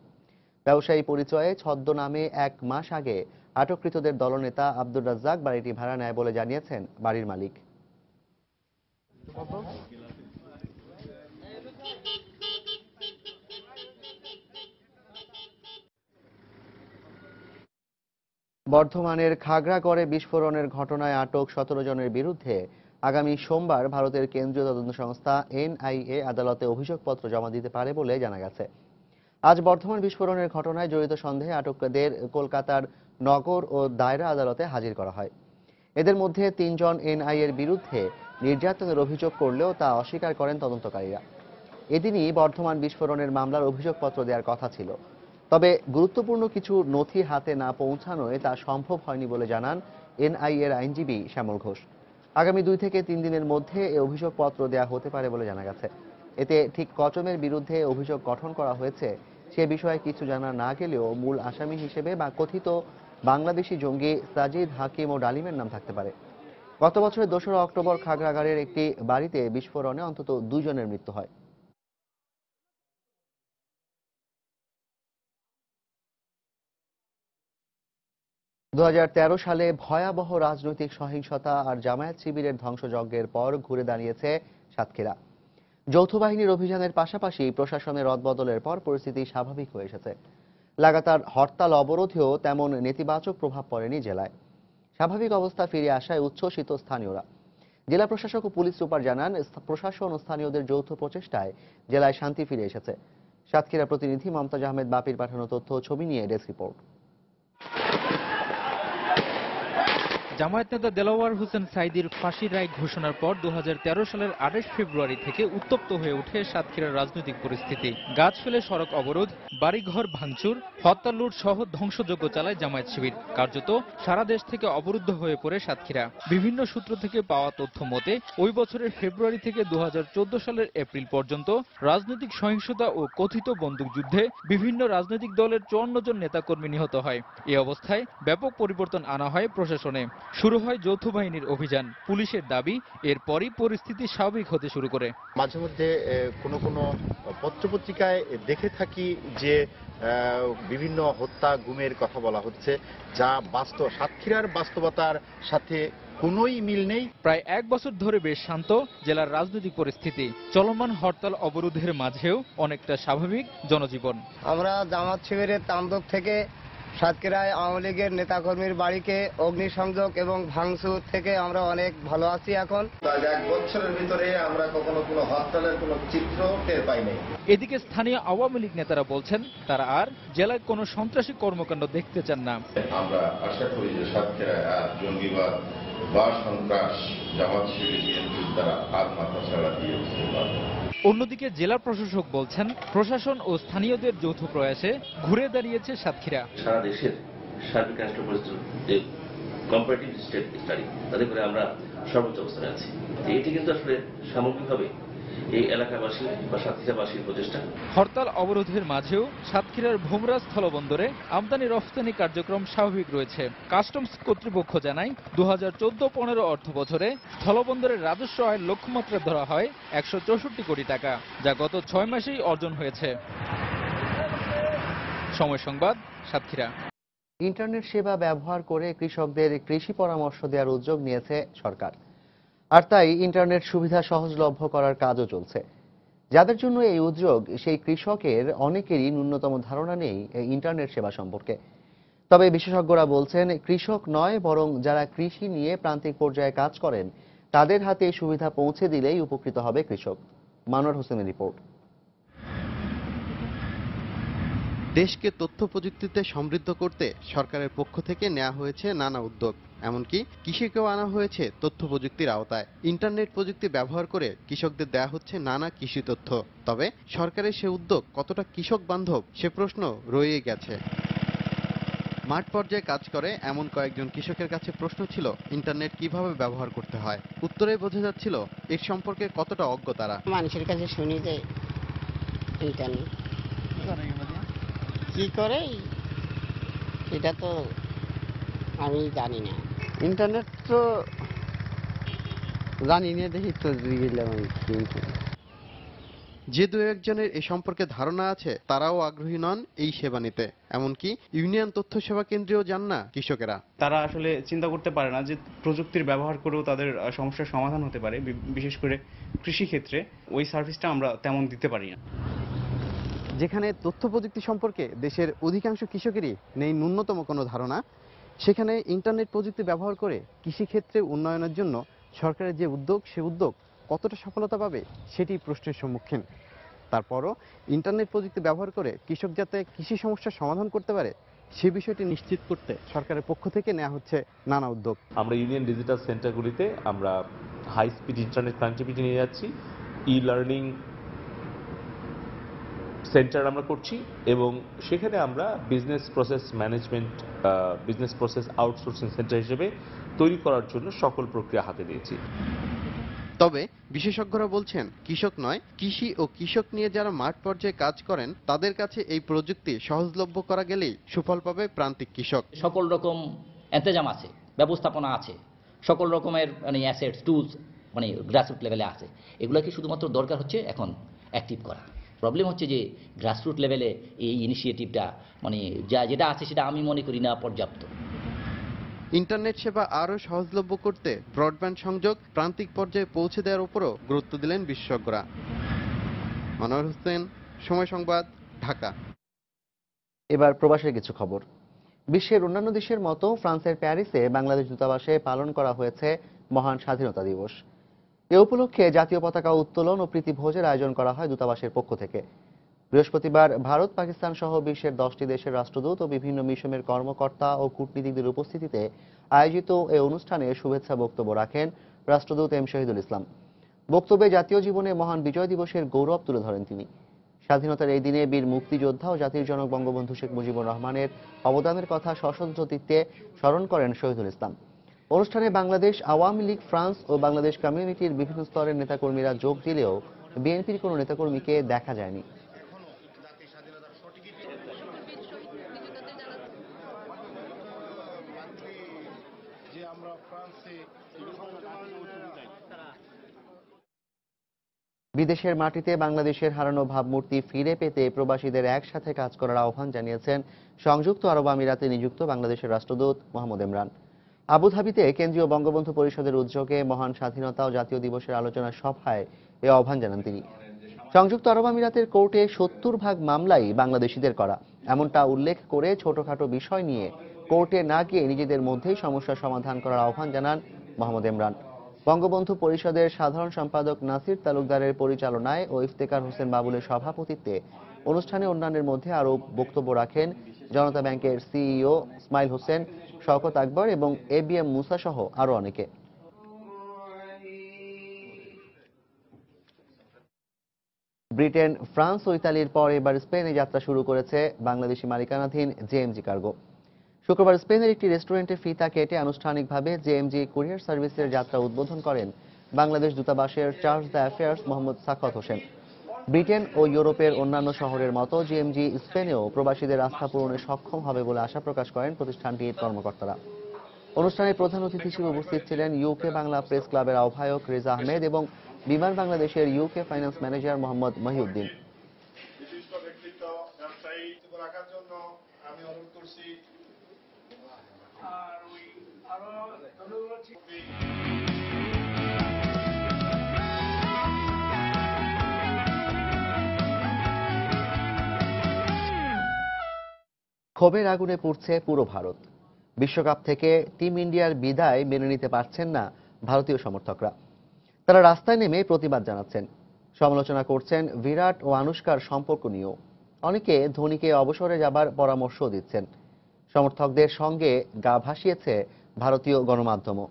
ব্যবসায়ী পরিচয়ে ছদ্মনামে 1 মাস আগে আটককৃতদের দলনেতা আব্দুর রাজ্জাক বাড়িটি ভাড়া নেয় বলে জানিয়েছেন বাড়ির মালিক। বর্ধমানের খাগড়াগড়ে বিস্ফোরণের ঘটনায় আটক 17 জনের বিরুদ্ধে আগামী সোমবার ভারতের কেন্দ্রীয় তদন্ত সংস্থা এনআইএ আদালতে অভিযোগপত্র জমা দিতে পারে বলে জানা গেছে। আজ বর্ধমান বিস্ফোরণের ঘটনায় জড়িত সন্দেহে আটকদের কলকাতার নগর ও দায়রা আদালতে হাজির করা হয়। এদের মধ্যে 3 জন এনআইএর বিরুদ্ধে নির্যাতনের অভিযোগ করলেও তা অস্বীকার করেন তদন্তকারীরা। এদিনই বর্ধমান বিস্ফোরণের মামলার অভিযোগপত্র দেওয়ার কথা ছিল, তবে গুরুত্বপূর্ণ কিছু নথি হাতে না পৌঁছানোয় তা সম্ভব হয়নি বলে জানান এনআইএর আইনজীবী শ্যামল ঘোষ। আগামী 2 থেকে 3 দিনের মধ্যে এই অভিযোগপত্র দেওয়া হতে পারে বলে জানা গেছে। এতে ঠিক কচমের বিরুদ্ধে অভিযোগ গঠন করা হয়েছে সে বিষয়ে কিছু জানা না গেলেও মূল আসামি হিসেবে বা কথিত বাংলাদেশি জঙ্গি সাজিদ, হাকিম ও ডালিমের নাম থাকতে পারে। গত বছরের 2 অক্টোবর খাগড়াগড়ের একটি বাড়িতে বিস্ফোরণে অন্তত 2 জনের মৃত্যু হয়। দু সালে ভয়াবহ রাজনৈতিক সহিংসতা আর জামায়াত শিবিরের ধ্বংসযজ্ঞের পর ঘুরে দাঁড়িয়েছে সাতক্ষীরা। যৌথ বাহিনীর অভিযানের পাশাপাশি প্রশাসনের রদবদলের পর পরিস্থিতি স্বাভাবিক হয়ে এসেছে। লাগাতার হরতাল অবরোধেও তেমন নেতিবাচক প্রভাব পড়েনি জেলায়। স্বাভাবিক অবস্থা ফিরে আসায় উচ্ছ্বসিত স্থানীয়রা। জেলা প্রশাসক ও পুলিশ সুপার জানান, প্রশাসন ও স্থানীয়দের যৌথ প্রচেষ্টায় জেলায় শান্তি ফিরে এসেছে। সাতক্ষীরা প্রতিনিধি মমতাজ আহমেদ বাপির পাঠানো তথ্য ও ছবি নিয়ে ডেস্ক রিপোর্ট। জামায়াত নেতা দেলাওয়ার হোসেন সাইদির ফাঁসির রায় ঘোষণার পর 2013 সালের 28 ফেব্রুয়ারি থেকে উত্তপ্ত হয়ে ওঠে সাতক্ষীরার রাজনৈতিক পরিস্থিতি। গাছ ফেলে সড়ক অবরোধ, বাড়িঘর ভাঙচুর, হত্যা, লুট সহ ধ্বংসযজ্ঞ চালায় জামায়াত শিবির। কার্যত সারা দেশ থেকে অবরুদ্ধ হয়ে পড়ে সাতক্ষীরা। বিভিন্ন সূত্র থেকে পাওয়া তথ্য মতে ওই বছরের ফেব্রুয়ারি থেকে 2014 সালের এপ্রিল পর্যন্ত রাজনৈতিক সহিংসতা ও কথিত বন্দুকযুদ্ধে বিভিন্ন রাজনৈতিক দলের 54 জন নেতাকর্মী নিহত হয়। এ অবস্থায় ব্যাপক পরিবর্তন আনা হয় প্রশাসনে। শুরু হয় যৌথ বাহিনীর অভিযান। পুলিশের দাবি, এরপরই পরিস্থিতি স্বাভাবিক হতে শুরু করে। মাঝে মধ্যে কোনো পত্রপত্রিকায় দেখে থাকি যে বিভিন্ন হত্যা গুমের কথা বলা হচ্ছে, যা বাস্তব সাতক্ষীরার বাস্তবতার সাথে কোনোই মিল নেই। প্রায় 1 বছর ধরে বেশ শান্ত জেলার রাজনৈতিক পরিস্থিতি। চলমান হরতাল অবরোধের মাঝেও অনেকটা স্বাভাবিক জনজীবন। আমরা জামাত শিবিরের তাণ্ডব থেকে সাতক্ষীরায় আওয়ামী লীগের নেতাকর্মীর বাড়িকে অগ্নিসংযোগ এবং ভাঙচুর থেকে আমরা অনেক ভালো আছি। এখন 1 বছরের ভিতরে আমরা কখনো কোনো হরতালের কোনো চিত্র টের পাই নাই। এদিকে স্থানীয় আওয়ামী লীগ নেতারা বলছেন, তারা আর জেলায় কোনো সন্ত্রাসী কর্মকাণ্ড দেখতে চান না। আমরা আশা করি যে সাতক্ষীরায় আর জঙ্গিবাদ বা সন্ত্রাস জামাত শিবির বিএনপির দ্বারা হাত মাথা ছাড়া দিয়ে উঠতে পারে। অন্যদিকে জেলা প্রশাসক বলছেন, প্রশাসন ও স্থানীয়দের যৌথ প্রয়াসে ঘুরে দাঁড়িয়েছে সাতক্ষীরা। সারা দেশের সার্বিক রাষ্ট্র পরিস্থিতি কম্পারেটিভ স্টেট স্টাডি, তাতে করে আমরা সর্বোচ্চ অবস্থানে আছি। এটি কিন্তু আসলে সামগ্রিকভাবে এই এলাকাবাসী বা সাতক্ষীরাবাসীর প্রচেষ্টা। হরতাল অবরোধের মাঝেও সাতক্ষীরার ভোমরা স্থলবন্দরে আমদানি রফতানি কার্যক্রম স্বাভাবিক রয়েছে। কাস্টমস কর্তৃপক্ষ জানায় 2014-15 অর্থ বছরে স্থলবন্দরের রাজস্ব আয়ের লক্ষ্যমাত্রা ধরা হয় 164 কোটি টাকা, যা গত 6 মাসেই অর্জন হয়েছে। সময় সংবাদ, সাতক্ষীরা। ইন্টারনেট সেবা ব্যবহার করে কৃষকদের কৃষি পরামর্শ দেওয়ার উদ্যোগ নিয়েছে সরকার, আর তাই ইন্টারনেট সুবিধা সহজলভ্য করার কাজও চলছে। যাদের জন্য এই উদ্যোগ, সেই কৃষকের অনেকেরই ন্যূনতম ধারণা নেই এই ইন্টারনেট সেবা সম্পর্কে। তবে বিশেষজ্ঞরা বলছেন, কৃষক নয় বরং যারা কৃষি নিয়ে প্রান্তিক পর্যায়ে কাজ করেন তাদের হাতে এই সুবিধা পৌঁছে দিলেই উপকৃত হবে কৃষক। মানোয়ার হোসেনের রিপোর্ট। দেশকে তথ্য প্রযুক্তিতে সমৃদ্ধ করতে সরকারের পক্ষ থেকে নেওয়া হয়েছে নানা উদ্যোগ, এমনকি কৃষিকেও আনা হয়েছে তথ্য প্রযুক্তির আওতায়। ইন্টারনেট প্রযুক্তি ব্যবহার করে কৃষকদের দেয়া হচ্ছে নানা কৃষি তথ্য। তবে সরকারের সে উদ্যোগ কতটা কৃষক বান্ধব সে প্রশ্ন রয়ে গেছে। মাঠ পর্যায়ে কাজ করে এমন কয়েকজন কৃষকের কাছে প্রশ্ন ছিল, ইন্টারনেট কিভাবে ব্যবহার করতে হয়। উত্তরে বোঝা যাচ্ছিল এর সম্পর্কে কতটা অজ্ঞ তারা। মানুষের কাছে শুনি যে ইন্টারনেট কি করে সেটা তো আমি জানি না। ইন্টারনেট তো জানি না, দেখি তো গেলাম আমি। যে দু একজনের এ সম্পর্কে ধারণা আছে তারাও আগ্রহী নন এই সেবা নিতে। এমনকি ইউনিয়ন তথ্য সেবা কেন্দ্রেও যান না কৃষকেরা। তারা আসলে চিন্তা করতে পারে না যে প্রযুক্তির ব্যবহার করেও তাদের সমস্যার সমাধান হতে পারে। বিশেষ করে কৃষি ক্ষেত্রে ওই সার্ভিসটা আমরা তেমন দিতে পারি না। যেখানে তথ্য প্রযুক্তি সম্পর্কে দেশের অধিকাংশ কৃষকেরই নেই ন্যূনতম কোনো ধারণা, সেখানে ইন্টারনেট প্রযুক্তি ব্যবহার করে কৃষিক্ষেত্রে উন্নয়নের জন্য সরকারের যে উদ্যোগ, সে উদ্যোগ কতটা সফলতা পাবে সেটি প্রশ্নের সম্মুখীন। তারপরও ইন্টারনেট প্রযুক্তি ব্যবহার করে কৃষক যাতে কৃষি সমস্যার সমাধান করতে পারে সে বিষয়টি নিশ্চিত করতে সরকারের পক্ষ থেকে নেওয়া হচ্ছে নানা উদ্যোগ। আমরা ইউনিয়ন ডিজিটাল সেন্টারগুলিতে আমরা হাই স্পিড ইন্টারনেট কানেক্টিভিটি নিয়ে যাচ্ছি, ই লার্নিং সেন্টার আমরা করছি, এবং সেখানে আমরা business process management, business process outsourcing centre হিসেবে তৈরি করার জন্য সকল প্রক্রিয়া হাতে নিয়েছি। তবে বিশেষজ্ঞরা বলছেন, কৃষক নয়, কৃষি ও কৃষক নিয়ে যারা মাঠ পর্যায়ে কাজ করেন তাদের কাছে এই প্রযুক্তি সহজলভ্য করা গেলেই সুফল পাবে প্রান্তিক কৃষক। সকল রকম এন্তেজাম আছে, ব্যবস্থাপনা আছে, সকল রকমের অ্যাসেটস টুলস গ্রাসরুট লেভেলে আছে। এগুলোকে শুধুমাত্র দরকার হচ্ছে এখন অ্যাক্টিভ করা। প্রবলেম হচ্ছে যে গ্রাসরুট লেভেলে এই ইনিশিয়েটিভটা যেটা আছে সেটা আমি মনে করি না পর্যাপ্ত। ইন্টারনেট সেবা আরও সহজলভ্য করতে ব্রডব্যান্ড সংযোগ প্রান্তিক পর্যায়ে পৌঁছে দেওয়ার উপরও গুরুত্ব দিলেন বিশেষজ্ঞরা। মনোয়ার হোসেন, সময় সংবাদ, ঢাকা। এবার প্রবাসের কিছু খবর। বিশ্বের অন্যান্য দেশের মতো ফ্রান্সের প্যারিসে বাংলাদেশ দূতাবাসে পালন করা হয়েছে মহান স্বাধীনতা দিবস। এ উপলক্ষে জাতীয় পতাকা উত্তোলন ও প্রীতিভোজের আয়োজন করা হয় দূতাবাসের পক্ষ থেকে। বৃহস্পতিবার ভারত, পাকিস্তান সহ বিশ্বের 10টি দেশের রাষ্ট্রদূত ও বিভিন্ন মিশনের কর্মকর্তা ও কূটনীতিকদের উপস্থিতিতে আয়োজিত এই অনুষ্ঠানে শুভেচ্ছা বক্তব্য রাখেন রাষ্ট্রদূত এম শহীদুল ইসলাম। বক্তব্যে জাতীয় জীবনে মহান বিজয় দিবসের গৌরব তুলে ধরেন তিনি। স্বাধীনতার এই দিনে বীর মুক্তিযোদ্ধা ও জাতির জনক বঙ্গবন্ধু শেখ মুজিবুর রহমানের অবদানের কথা সশস্ত্র চিত্তে স্মরণ করেন শহীদুল ইসলাম। অনুষ্ঠানে বাংলাদেশ আওয়ামী লীগ, ফ্রান্স ও বাংলাদেশ কমিউনিটির বিভিন্ন স্তরের নেতাকর্মীরা যোগ দিলেও বিএনপির কোনো নেতাকর্মীকে দেখা যায়নি। বিদেশের মাটিতে বাংলাদেশের হারানো ভাবমূর্তি ফিরে পেতে প্রবাসীদের একসাথে কাজ করার আহ্বান জানিয়েছেন সংযুক্ত আরব আমিরাতে নিযুক্ত বাংলাদেশের রাষ্ট্রদূত মোহাম্মদ ইমরান। আবুধাবিতে কেন্দ্রীয় বঙ্গবন্ধু পরিষদের উদ্যোগে মহান স্বাধীনতা ও জাতীয় দিবসের আলোচনা সভায় এ আহ্বান জানান তিনি। সংযুক্ত আরব আমিরাতের কোর্টে 70% মামলাই বাংলাদেশিদের করা, এমনটা উল্লেখ করে ছোটখাটো বিষয় নিয়ে কোর্টে না গিয়ে নিজেদের মধ্যেই সমস্যার সমাধান করার আহ্বান জানান মোহাম্মদ ইমরান। বঙ্গবন্ধু পরিষদের সাধারণ সম্পাদক নাসির তালুকদারের পরিচালনায় ও ইফতেখার হোসেন বাবুলের সভাপতিত্বে অনুষ্ঠানে অন্যান্যের মধ্যে আরও বক্তব্য রাখেন জনতা ব্যাংকের সিইও ইসমাইল হোসেন, শওকত আকবর এবং ABM মুসা সহ আরো অনেকে। ব্রিটেন, ফ্রান্স ও ইতালির পর এবার স্পেনে যাত্রা শুরু করেছে বাংলাদেশি মালিকানাধীন JMG কার্গো। শুক্রবার স্পেনের একটি রেস্টুরেন্টে ফিতা কেটে আনুষ্ঠানিকভাবে JMG কুরিয়ার সার্ভিসের যাত্রা উদ্বোধন করেন বাংলাদেশ দূতাবাসের charge d'affaires Mohammad Sakhawat Hossain. Britain ও ইউরোপের অন্যান্য শহরের মতো JMG স্পেনেও প্রবাসীদের আস্থা পূরণে সক্ষম হবে বলে আশা প্রকাশ করেন প্রতিষ্ঠানটির কর্মকর্তারা। অনুষ্ঠানে প্রধান অতিথি হিসেবে উপস্থিত ছিলেন UK বাংলা প্রেস ক্লাবের আহ্বায়ক রেজা আহমেদ এবং বিমান বাংলাদেশের UK finance manager Mohammad Mohiuddin. ক্ষোভের আগুনে পুড়ছে পুরো ভারত। বিশ্বকাপ থেকে টিম ইন্ডিয়ার বিদায় মেনে নিতে পারছেন না ভারতীয় সমর্থকরা। তারা রাস্তায় নেমে প্রতিবাদ জানাচ্ছেন, সমালোচনা করছেন বিরাট ও আনুশকার সম্পর্ক নিয়েও। অনেকে ধোনিকে অবসরে যাবার পরামর্শ দিচ্ছেন। সমর্থকদের সঙ্গে গা ভাসিয়েছে ভারতীয় গণমাধ্যমও।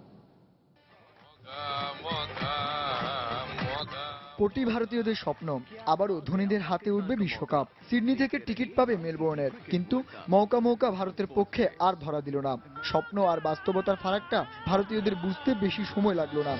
কোটি ভারতীয়দের স্বপ্ন আবারও ধোনিদের হাতে উঠবে বিশ্বকাপ। সিডনি থেকে টিকিট পাবে মেলবোর্নের, কিন্তু মৌকা ভারতের পক্ষে আর ধরা দিল না। স্বপ্ন আর বাস্তবতার ফারাকটা ভারতীয়দের বুঝতে বেশি সময় লাগলো না।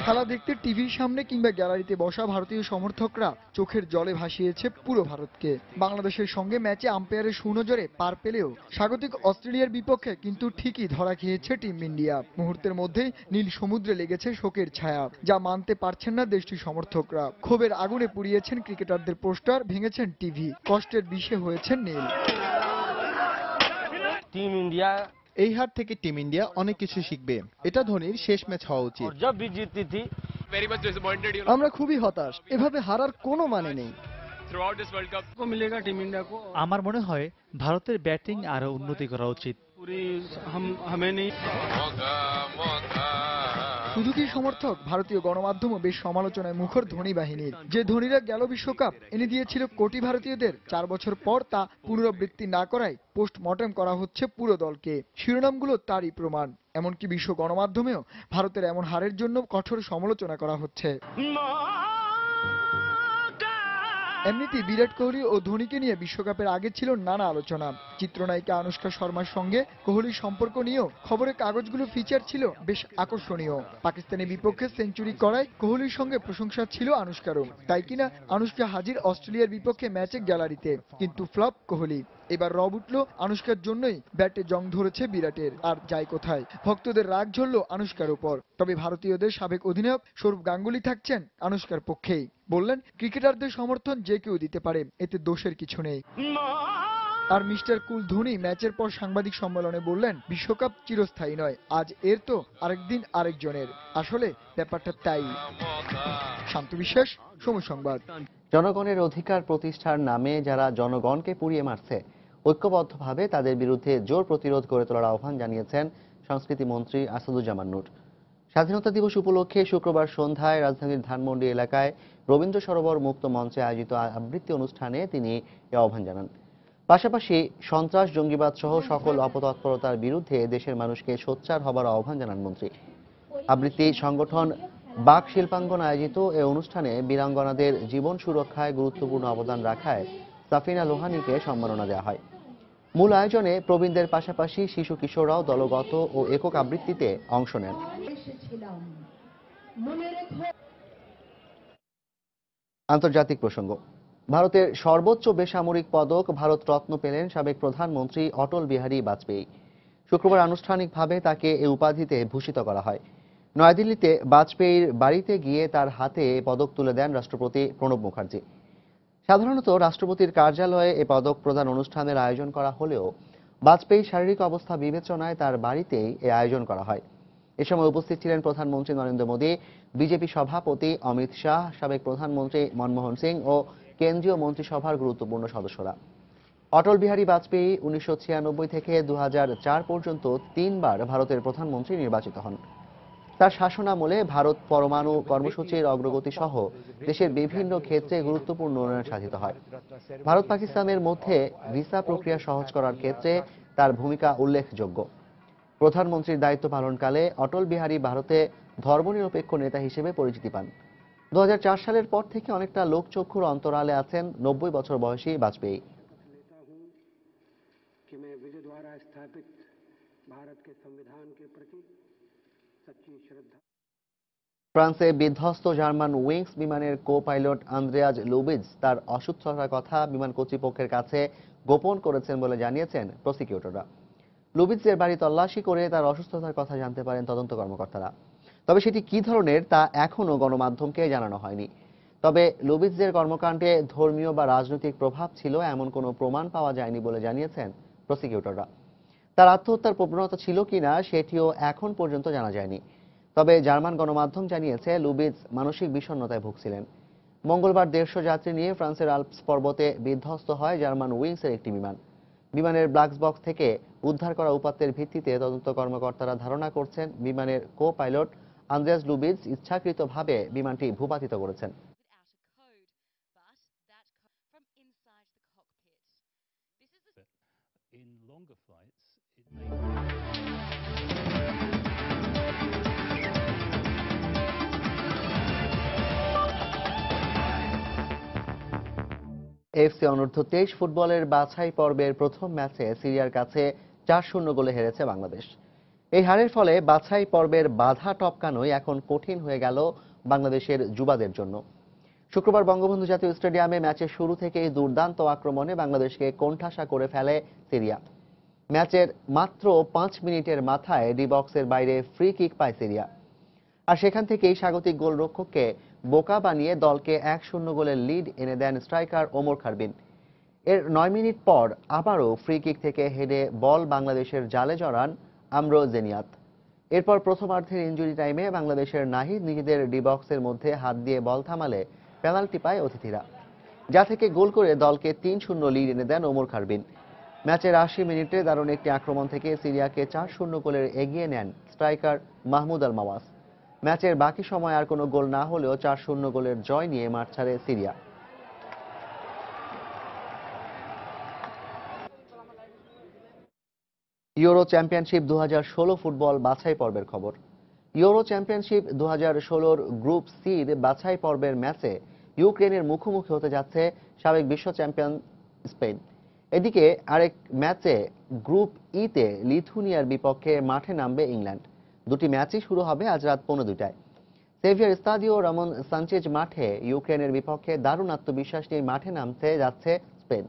খেলা দেখতে টিভির সামনে কিংবা গ্যালারিতে বসা ভারতীয় সমর্থকরা চোখের জলে ভাসিয়েছে পুরো ভারতকে। বাংলাদেশের সঙ্গে ম্যাচে আম্পায়ারের সুনজরে পার পেলেও স্বাগতিক অস্ট্রেলিয়ার বিপক্ষে কিন্তু ঠিকই ধরা খেয়েছে টিম ইন্ডিয়া। মুহূর্তের মধ্যেই নীল সমুদ্রে লেগেছে শোকের ছায়া, যা মানতে পারছেন না দেশটির সমর্থকরা। ক্ষোভের আগুনে পুড়িয়েছেন ক্রিকেটারদের পোস্টার, ভেঙেছেন টিভি, কষ্টের বিষে হয়েছেন নীল। টিম ইন্ডিয়া এই হার থেকে টিম ইন্ডিয়া অনেক কিছু শিখবে। এটা ধোনির শেষ ম্যাচ হওয়া উচিত। আমরা খুবই হতাশ, এভাবে হারার কোনো মানে নেই। আমার মনে হয় ভারতের ব্যাটিং আরো উন্নতি করা উচিত। শুধু কি সমর্থক, ভারতীয় গণমাধ্যমও বেশ সমালোচনায় মুখর ধোনি বাহিনীর। যে ধোনিরা গেল বিশ্বকাপ এনে দিয়েছিল কোটি ভারতীয়দের, 4 বছর পর তা পুনরাবৃত্তি না করায় পোস্টমর্টেম করা হচ্ছে পুরো দলকে। শিরোনামগুলো তারই প্রমাণ। এমনকি বিশ্ব গণমাধ্যমেও ভারতের এমন হারের জন্য কঠোর সমালোচনা করা হচ্ছে। এমনিতেই বিরাট কোহলি ও ধোনিকে নিয়ে বিশ্বকাপের আগে ছিল নানা আলোচনা। চিত্রনায়িকা আনুশকা শর্মার সঙ্গে কোহলির সম্পর্ক নিয়েও খবরের কাগজগুলো ফিচার ছিল বেশ আকর্ষণীয়। পাকিস্তানের বিপক্ষে সেঞ্চুরি করায় কোহলির সঙ্গে প্রশংসা ছিল আনুশকারও। তাই কিনা আনুশকা হাজির অস্ট্রেলিয়ার বিপক্ষে ম্যাচে গ্যালারিতে, কিন্তু ফ্লপ কোহলি। এবার রব উঠল আনুশকার জন্যই, ব্যাটে জং ধরেছে বিরাটের। আর যাই কোথায়, ভক্তদের রাগ ঝরল আনুশকার উপর। তবে ভারতীয়দের সাবেক অধিনায়ক সৌরভ গাঙ্গুলি থাকছেন আনুশকার পক্ষেই। বললেন, ক্রিকেটারদের সমর্থন যে কেউ দিতে পারে, এতে দোষের কিছু নেই। আর মিস্টার কুল ধোনি ম্যাচের পর সাংবাদিক সম্মেলনে বললেন, বিশ্বকাপ চিরস্থায়ী নয়, আজ এর তো আরেকদিন আরেকজনের। আসলে ব্যাপারটা তাই। শান্ত বিশ্বাস, সময় সংবাদ। জনগণের অধিকার প্রতিষ্ঠার নামে যারা জনগণকে পুড়িয়ে মারছে, ঐক্যবদ্ধভাবে তাদের বিরুদ্ধে জোর প্রতিরোধ গড়ে তোলার আহ্বান জানিয়েছেন সংস্কৃতি মন্ত্রী আসাদুজ্জামান নূর। স্বাধীনতা দিবস উপলক্ষে শুক্রবার সন্ধ্যায় রাজধানীর ধানমন্ডি এলাকায় রবীন্দ্র সরোবর মুক্ত মঞ্চে আয়োজিত আবৃত্তি অনুষ্ঠানে তিনি এ আহ্বান জানান। পাশাপাশি সন্ত্রাস, জঙ্গিবাদ সহ সকল অপতৎপরতার বিরুদ্ধে দেশের মানুষকে সোচ্চার হবার আহ্বান জানান মন্ত্রী। আবৃত্তি সংগঠন বাক শিল্পাঙ্গন আয়োজিত এ অনুষ্ঠানে বীরাঙ্গনাদের জীবন সুরক্ষায় গুরুত্বপূর্ণ অবদান রাখায় সাফিনা লোহানীকে সম্মাননা দেওয়া হয়। মূল আয়োজনে প্রবীণদের পাশাপাশি শিশু কিশোররাও দলগত ও একক আবৃত্তিতে অংশ নেন। আন্তর্জাতিক প্রসঙ্গ। ভারতের সর্বোচ্চ বেসামরিক পদক ভারত রত্ন পেলেন সাবেক প্রধানমন্ত্রী অটল বিহারী বাজপেয়ী। শুক্রবার আনুষ্ঠানিকভাবে তাকে এ উপাধিতে ভূষিত করা হয়। নয়াদিল্লিতে বাজপেয়ীর বাড়িতে গিয়ে তার হাতে পদক তুলে দেন রাষ্ট্রপতি প্রণব মুখার্জি। সাধারণত রাষ্ট্রপতির কার্যালয়ে এ পদক প্রদান অনুষ্ঠানের আয়োজন করা হলেও বাজপেয়ীর শারীরিক অবস্থা বিবেচনায় তার বাড়িতেই এ আয়োজন করা হয়। এ সময় উপস্থিত ছিলেন প্রধানমন্ত্রী নরেন্দ্র মোদী, বিজেপি সভাপতি অমিত শাহ, সাবেক প্রধানমন্ত্রী মনমোহন সিং ও কেন্দ্রীয় মন্ত্রিসভার গুরুত্বপূর্ণ সদস্যরা। অটল বিহারী বাজপেয়ী 1996 থেকে 2004 পর্যন্ত 3 বার ভারতের প্রধানমন্ত্রী নির্বাচিত হন। তার শাসনামলে ভারত পরমাণু কর্মসূচির অগ্রগতি সহ দেশের বিভিন্ন ক্ষেত্রে গুরুত্বপূর্ণ উন্নয়ন সাধিত হয়। ভারত পাকিস্তানের মধ্যে ভিসা প্রক্রিয়া সহজ করার ক্ষেত্রে তার ভূমিকা উল্লেখযোগ্য। প্রধানমন্ত্রীর দায়িত্ব পালনকালে অটল বিহারী ভারতে ধর্মনিরপেক্ষ নেতা হিসেবে পরিচিতি পান। 2004 সালের পর থেকে অনেকটা লোকচক্ষুর অন্তরালে আছেন 90 বছর বয়সী বাজপেয়ী। ফ্রান্সে বিধ্বস্ত জার্মান উইংস বিমানের কো পাইলট আন্দ্রেয়াজ লুবিজ তার অসুস্থতার কথা বিমান কর্তৃপক্ষের কাছে গোপন করেছেন বলে জানিয়েছেন প্রসিকিউটররা। লুবিজের বাড়ি তল্লাশি করে তার অসুস্থতার কথা জানতে পারেন তদন্ত কর্মকর্তারা। তবে সেটি কি ধরনের তা এখনও গণমাধ্যমকে জানানো হয়নি। তবে লুবিজের কর্মকাণ্ডে ধর্মীয় বা রাজনৈতিক প্রভাব ছিল এমন কোনো প্রমাণ পাওয়া যায়নি বলে জানিয়েছেন প্রসিকিউটররা। তার আত্মহত্যার প্রবণতা ছিল কিনা সেটিও এখন পর্যন্ত জানা যায়নি। তবে জার্মান গণমাধ্যম জানিয়েছে লুবিজ মানসিক বিষণ্ণতায় ভুগছিলেন। মঙ্গলবার 150 যাত্রী নিয়ে ফ্রান্সের আল্পস পর্বতে বিধ্বস্ত হয় জার্মান উইংসের একটি বিমান। বিমানের ব্ল্যাক বক্স থেকে উদ্ধার করা উপাত্তের ভিত্তিতে তদন্ত কর্মকর্তারা ধারণা করছেন বিমানের কো পাইলট আন্দ্রেয়াস লুবিজ ইচ্ছাকৃতভাবে বিমানটি ভূপাতিত করেছেন। এফসি অনূর্ধ্ব 23 ফুটবলের বাছাই পর্বের প্রথম ম্যাচে সিরিয়ার কাছে 4-0 গোলে হেরেছে বাংলাদেশ। এই হারের ফলে বাছাই পর্বের বাধা টপকানোই এখন কঠিন হয়ে গেল বাংলাদেশের যুবাদের জন্য। শুক্রবার বঙ্গবন্ধু জাতীয় স্টেডিয়ামে ম্যাচের শুরু থেকেই দুর্দান্ত আক্রমণে বাংলাদেশকে কোণঠাসা করে ফেলে সিরিয়া। ম্যাচের মাত্র 5 মিনিটের মাথায় ডি বক্সের বাইরে ফ্রি কিক পায় সিরিয়া, আর সেখান থেকেই স্বাগতিক গোলরক্ষককে বোকা বানিয়ে দলকে 1-0 গোলের লিড এনে দেন স্ট্রাইকার ওমর খারবিন। এর 9 মিনিট পর আবারও ফ্রি কিক থেকে হেডে বল বাংলাদেশের জালে জড়ান আমরো জেনিয়াত। এরপর প্রথমার্ধের ইনজুরি টাইমে বাংলাদেশের নাহিদ নিজেদের ডি বক্সের মধ্যে হাত দিয়ে বল থামালে পেনাল্টি পায় অতিথিরা, যা থেকে গোল করে দলকে 3-0 লিড এনে দেন ওমর খারবিন। ম্যাচের 80 মিনিটে দারুণ একটি আক্রমণ থেকে সিরিয়াকে 4-0 গোলের এগিয়ে নেন স্ট্রাইকার মাহমুদ আল মাওয়াস। ম্যাচের বাকি সময় আর কোনো গোল না হলেও 4-0 গোলের জয় নিয়ে মাঠ ছাড়ে সিরিয়া। ইউরো চ্যাম্পিয়নশিপ 2016 ফুটবল বাছাই পর্বের খবর। ইউরো চ্যাম্পিয়নশিপ 2016-র গ্রুপ সির বাছাই পর্বের ম্যাচে ইউক্রেনের মুখোমুখি হতে যাচ্ছে সাবেক বিশ্ব চ্যাম্পিয়ন স্পেন। এদিকে আরেক ম্যাচে গ্রুপ ইতে লিথুনিয়ার বিপক্ষে মাঠে নামবে ইংল্যান্ড। দুটি ম্যাচই শুরু হবে আজ রাত 15:02টায়। সেভিয়ার স্তাদিও রামন সানচেজ মাঠে ইউক্রেনের বিপক্ষে দারুণ আত্মবিশ্বাস নিয়ে মাঠে নামতে যাচ্ছে স্পেন,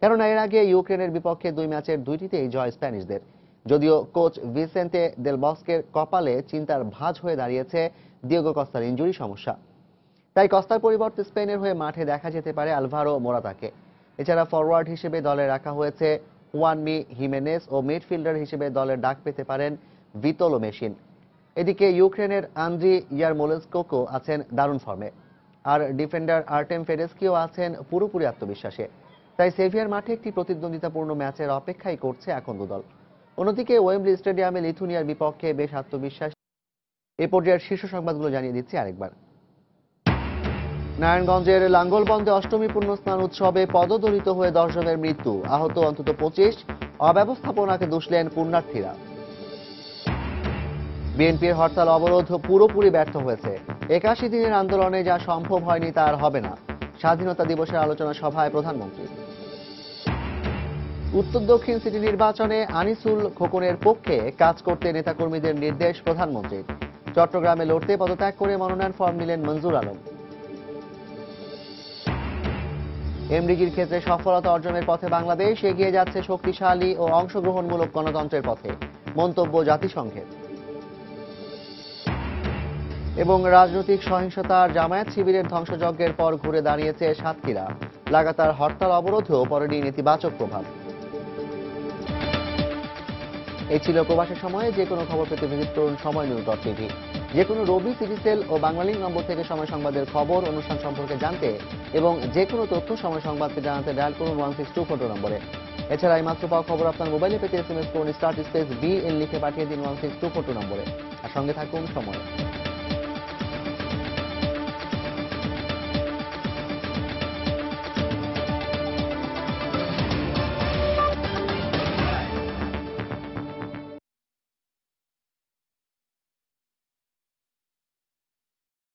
কেননা এর আগে ইউক্রেনের বিপক্ষে 2 ম্যাচের 2টিতেই জয় স্প্যানিশদের। যদিও কোচ ভিসেন্তে দেল বস্কের কপালে চিন্তার ভাঁজ হয়ে দাঁড়িয়েছে দিয়েগো কস্তার ইনজুরি সমস্যা। তাই কস্তার পরিবর্তে স্পেনের হয়ে মাঠে দেখা যেতে পারে আলভারো মোরাতাকে। এছাড়া ফরওয়ার্ড হিসেবে দলে রাখা হয়েছে হুয়ানমি হিমেনেস ও মিডফিল্ডার হিসেবে দলের ডাক পেতে পারেন ভিতোলো মেশিন। এদিকে ইউক্রেনের আন্দ্রি ইয়ারমোলেস্কো আছেন দারুণ ফর্মে, আর ডিফেন্ডার আর্টেম ফেরেস্কিও আছেন পুরোপুরি আত্মবিশ্বাসে। তাই সেভিয়ার মাঠে একটি প্রতিদ্বন্দ্বিতাপূর্ণ ম্যাচের অপেক্ষাই করছে এখন দুদল। অন্যদিকে ওয়েম্বলি স্টেডিয়ামে লিথুনিয়ার বিপক্ষে বেশ আত্মবিশ্বাস। এ পর্যায়ের শীর্ষ সংবাদগুলো জানিয়ে দিচ্ছি আরেকবার। নারায়ণগঞ্জের লাঙ্গলবন্দে অষ্টমী পুণ্যস্নান উৎসবে পদদলিত হয়ে 10 জনের মৃত্যু, আহত অন্তত 25। অব্যবস্থাপনাকে দুষলেন পুণ্যার্থীরা। বিএনপির হরতাল অবরোধ পুরোপুরি ব্যর্থ হয়েছে। 81 দিনের আন্দোলনে যা সম্ভব হয়নি তা আর হবে না, স্বাধীনতা দিবসের আলোচনা সভায় প্রধানমন্ত্রী। উত্তর দক্ষিণ সিটি নির্বাচনে আনিসুল খোকনের পক্ষে কাজ করতে নেতাকর্মীদের নির্দেশ প্রধানমন্ত্রীর। চট্টগ্রামে লড়তে পদত্যাগ করে মনোনয়ন ফর্ম নিলেন মঞ্জুর আলম। এমডিজির ক্ষেত্রে সফলতা অর্জনের পথে বাংলাদেশ এগিয়ে যাচ্ছে শক্তিশালী ও অংশগ্রহণমূলক গণতন্ত্রের পথে, মন্তব্য জাতিসংঘের। এবং রাজনৈতিক সহিংসতার জামায়াত শিবিরের ধ্বংসযজ্ঞের পর ঘুরে দাঁড়িয়েছে সাতক্ষীরা। লাগাতার হরতাল অবরোধেও পড়েনি নেতিবাচক প্রভাব। এই ছিল প্রবাসের সময়ে। যে কোনো খবর পেতে ভিজিট করুন সময়নিউজ.টিভি। যে কোনো রবি, সিটিসেল ও বাংলালিংক নম্বর থেকে সময় সংবাদের খবর, অনুষ্ঠান সম্পর্কে জানতে এবং যে কোনো তথ্য সময় সংবাদকে জানাতে ডায়াল করুন 16242 নম্বরে। এছাড়া এই মাত্র পাওয়া খবর আপনার মোবাইলে পেতে SMS করুন *BN লিখে পাঠিয়ে দিন 16242 নম্বরে। আর সঙ্গে থাকুন সময়।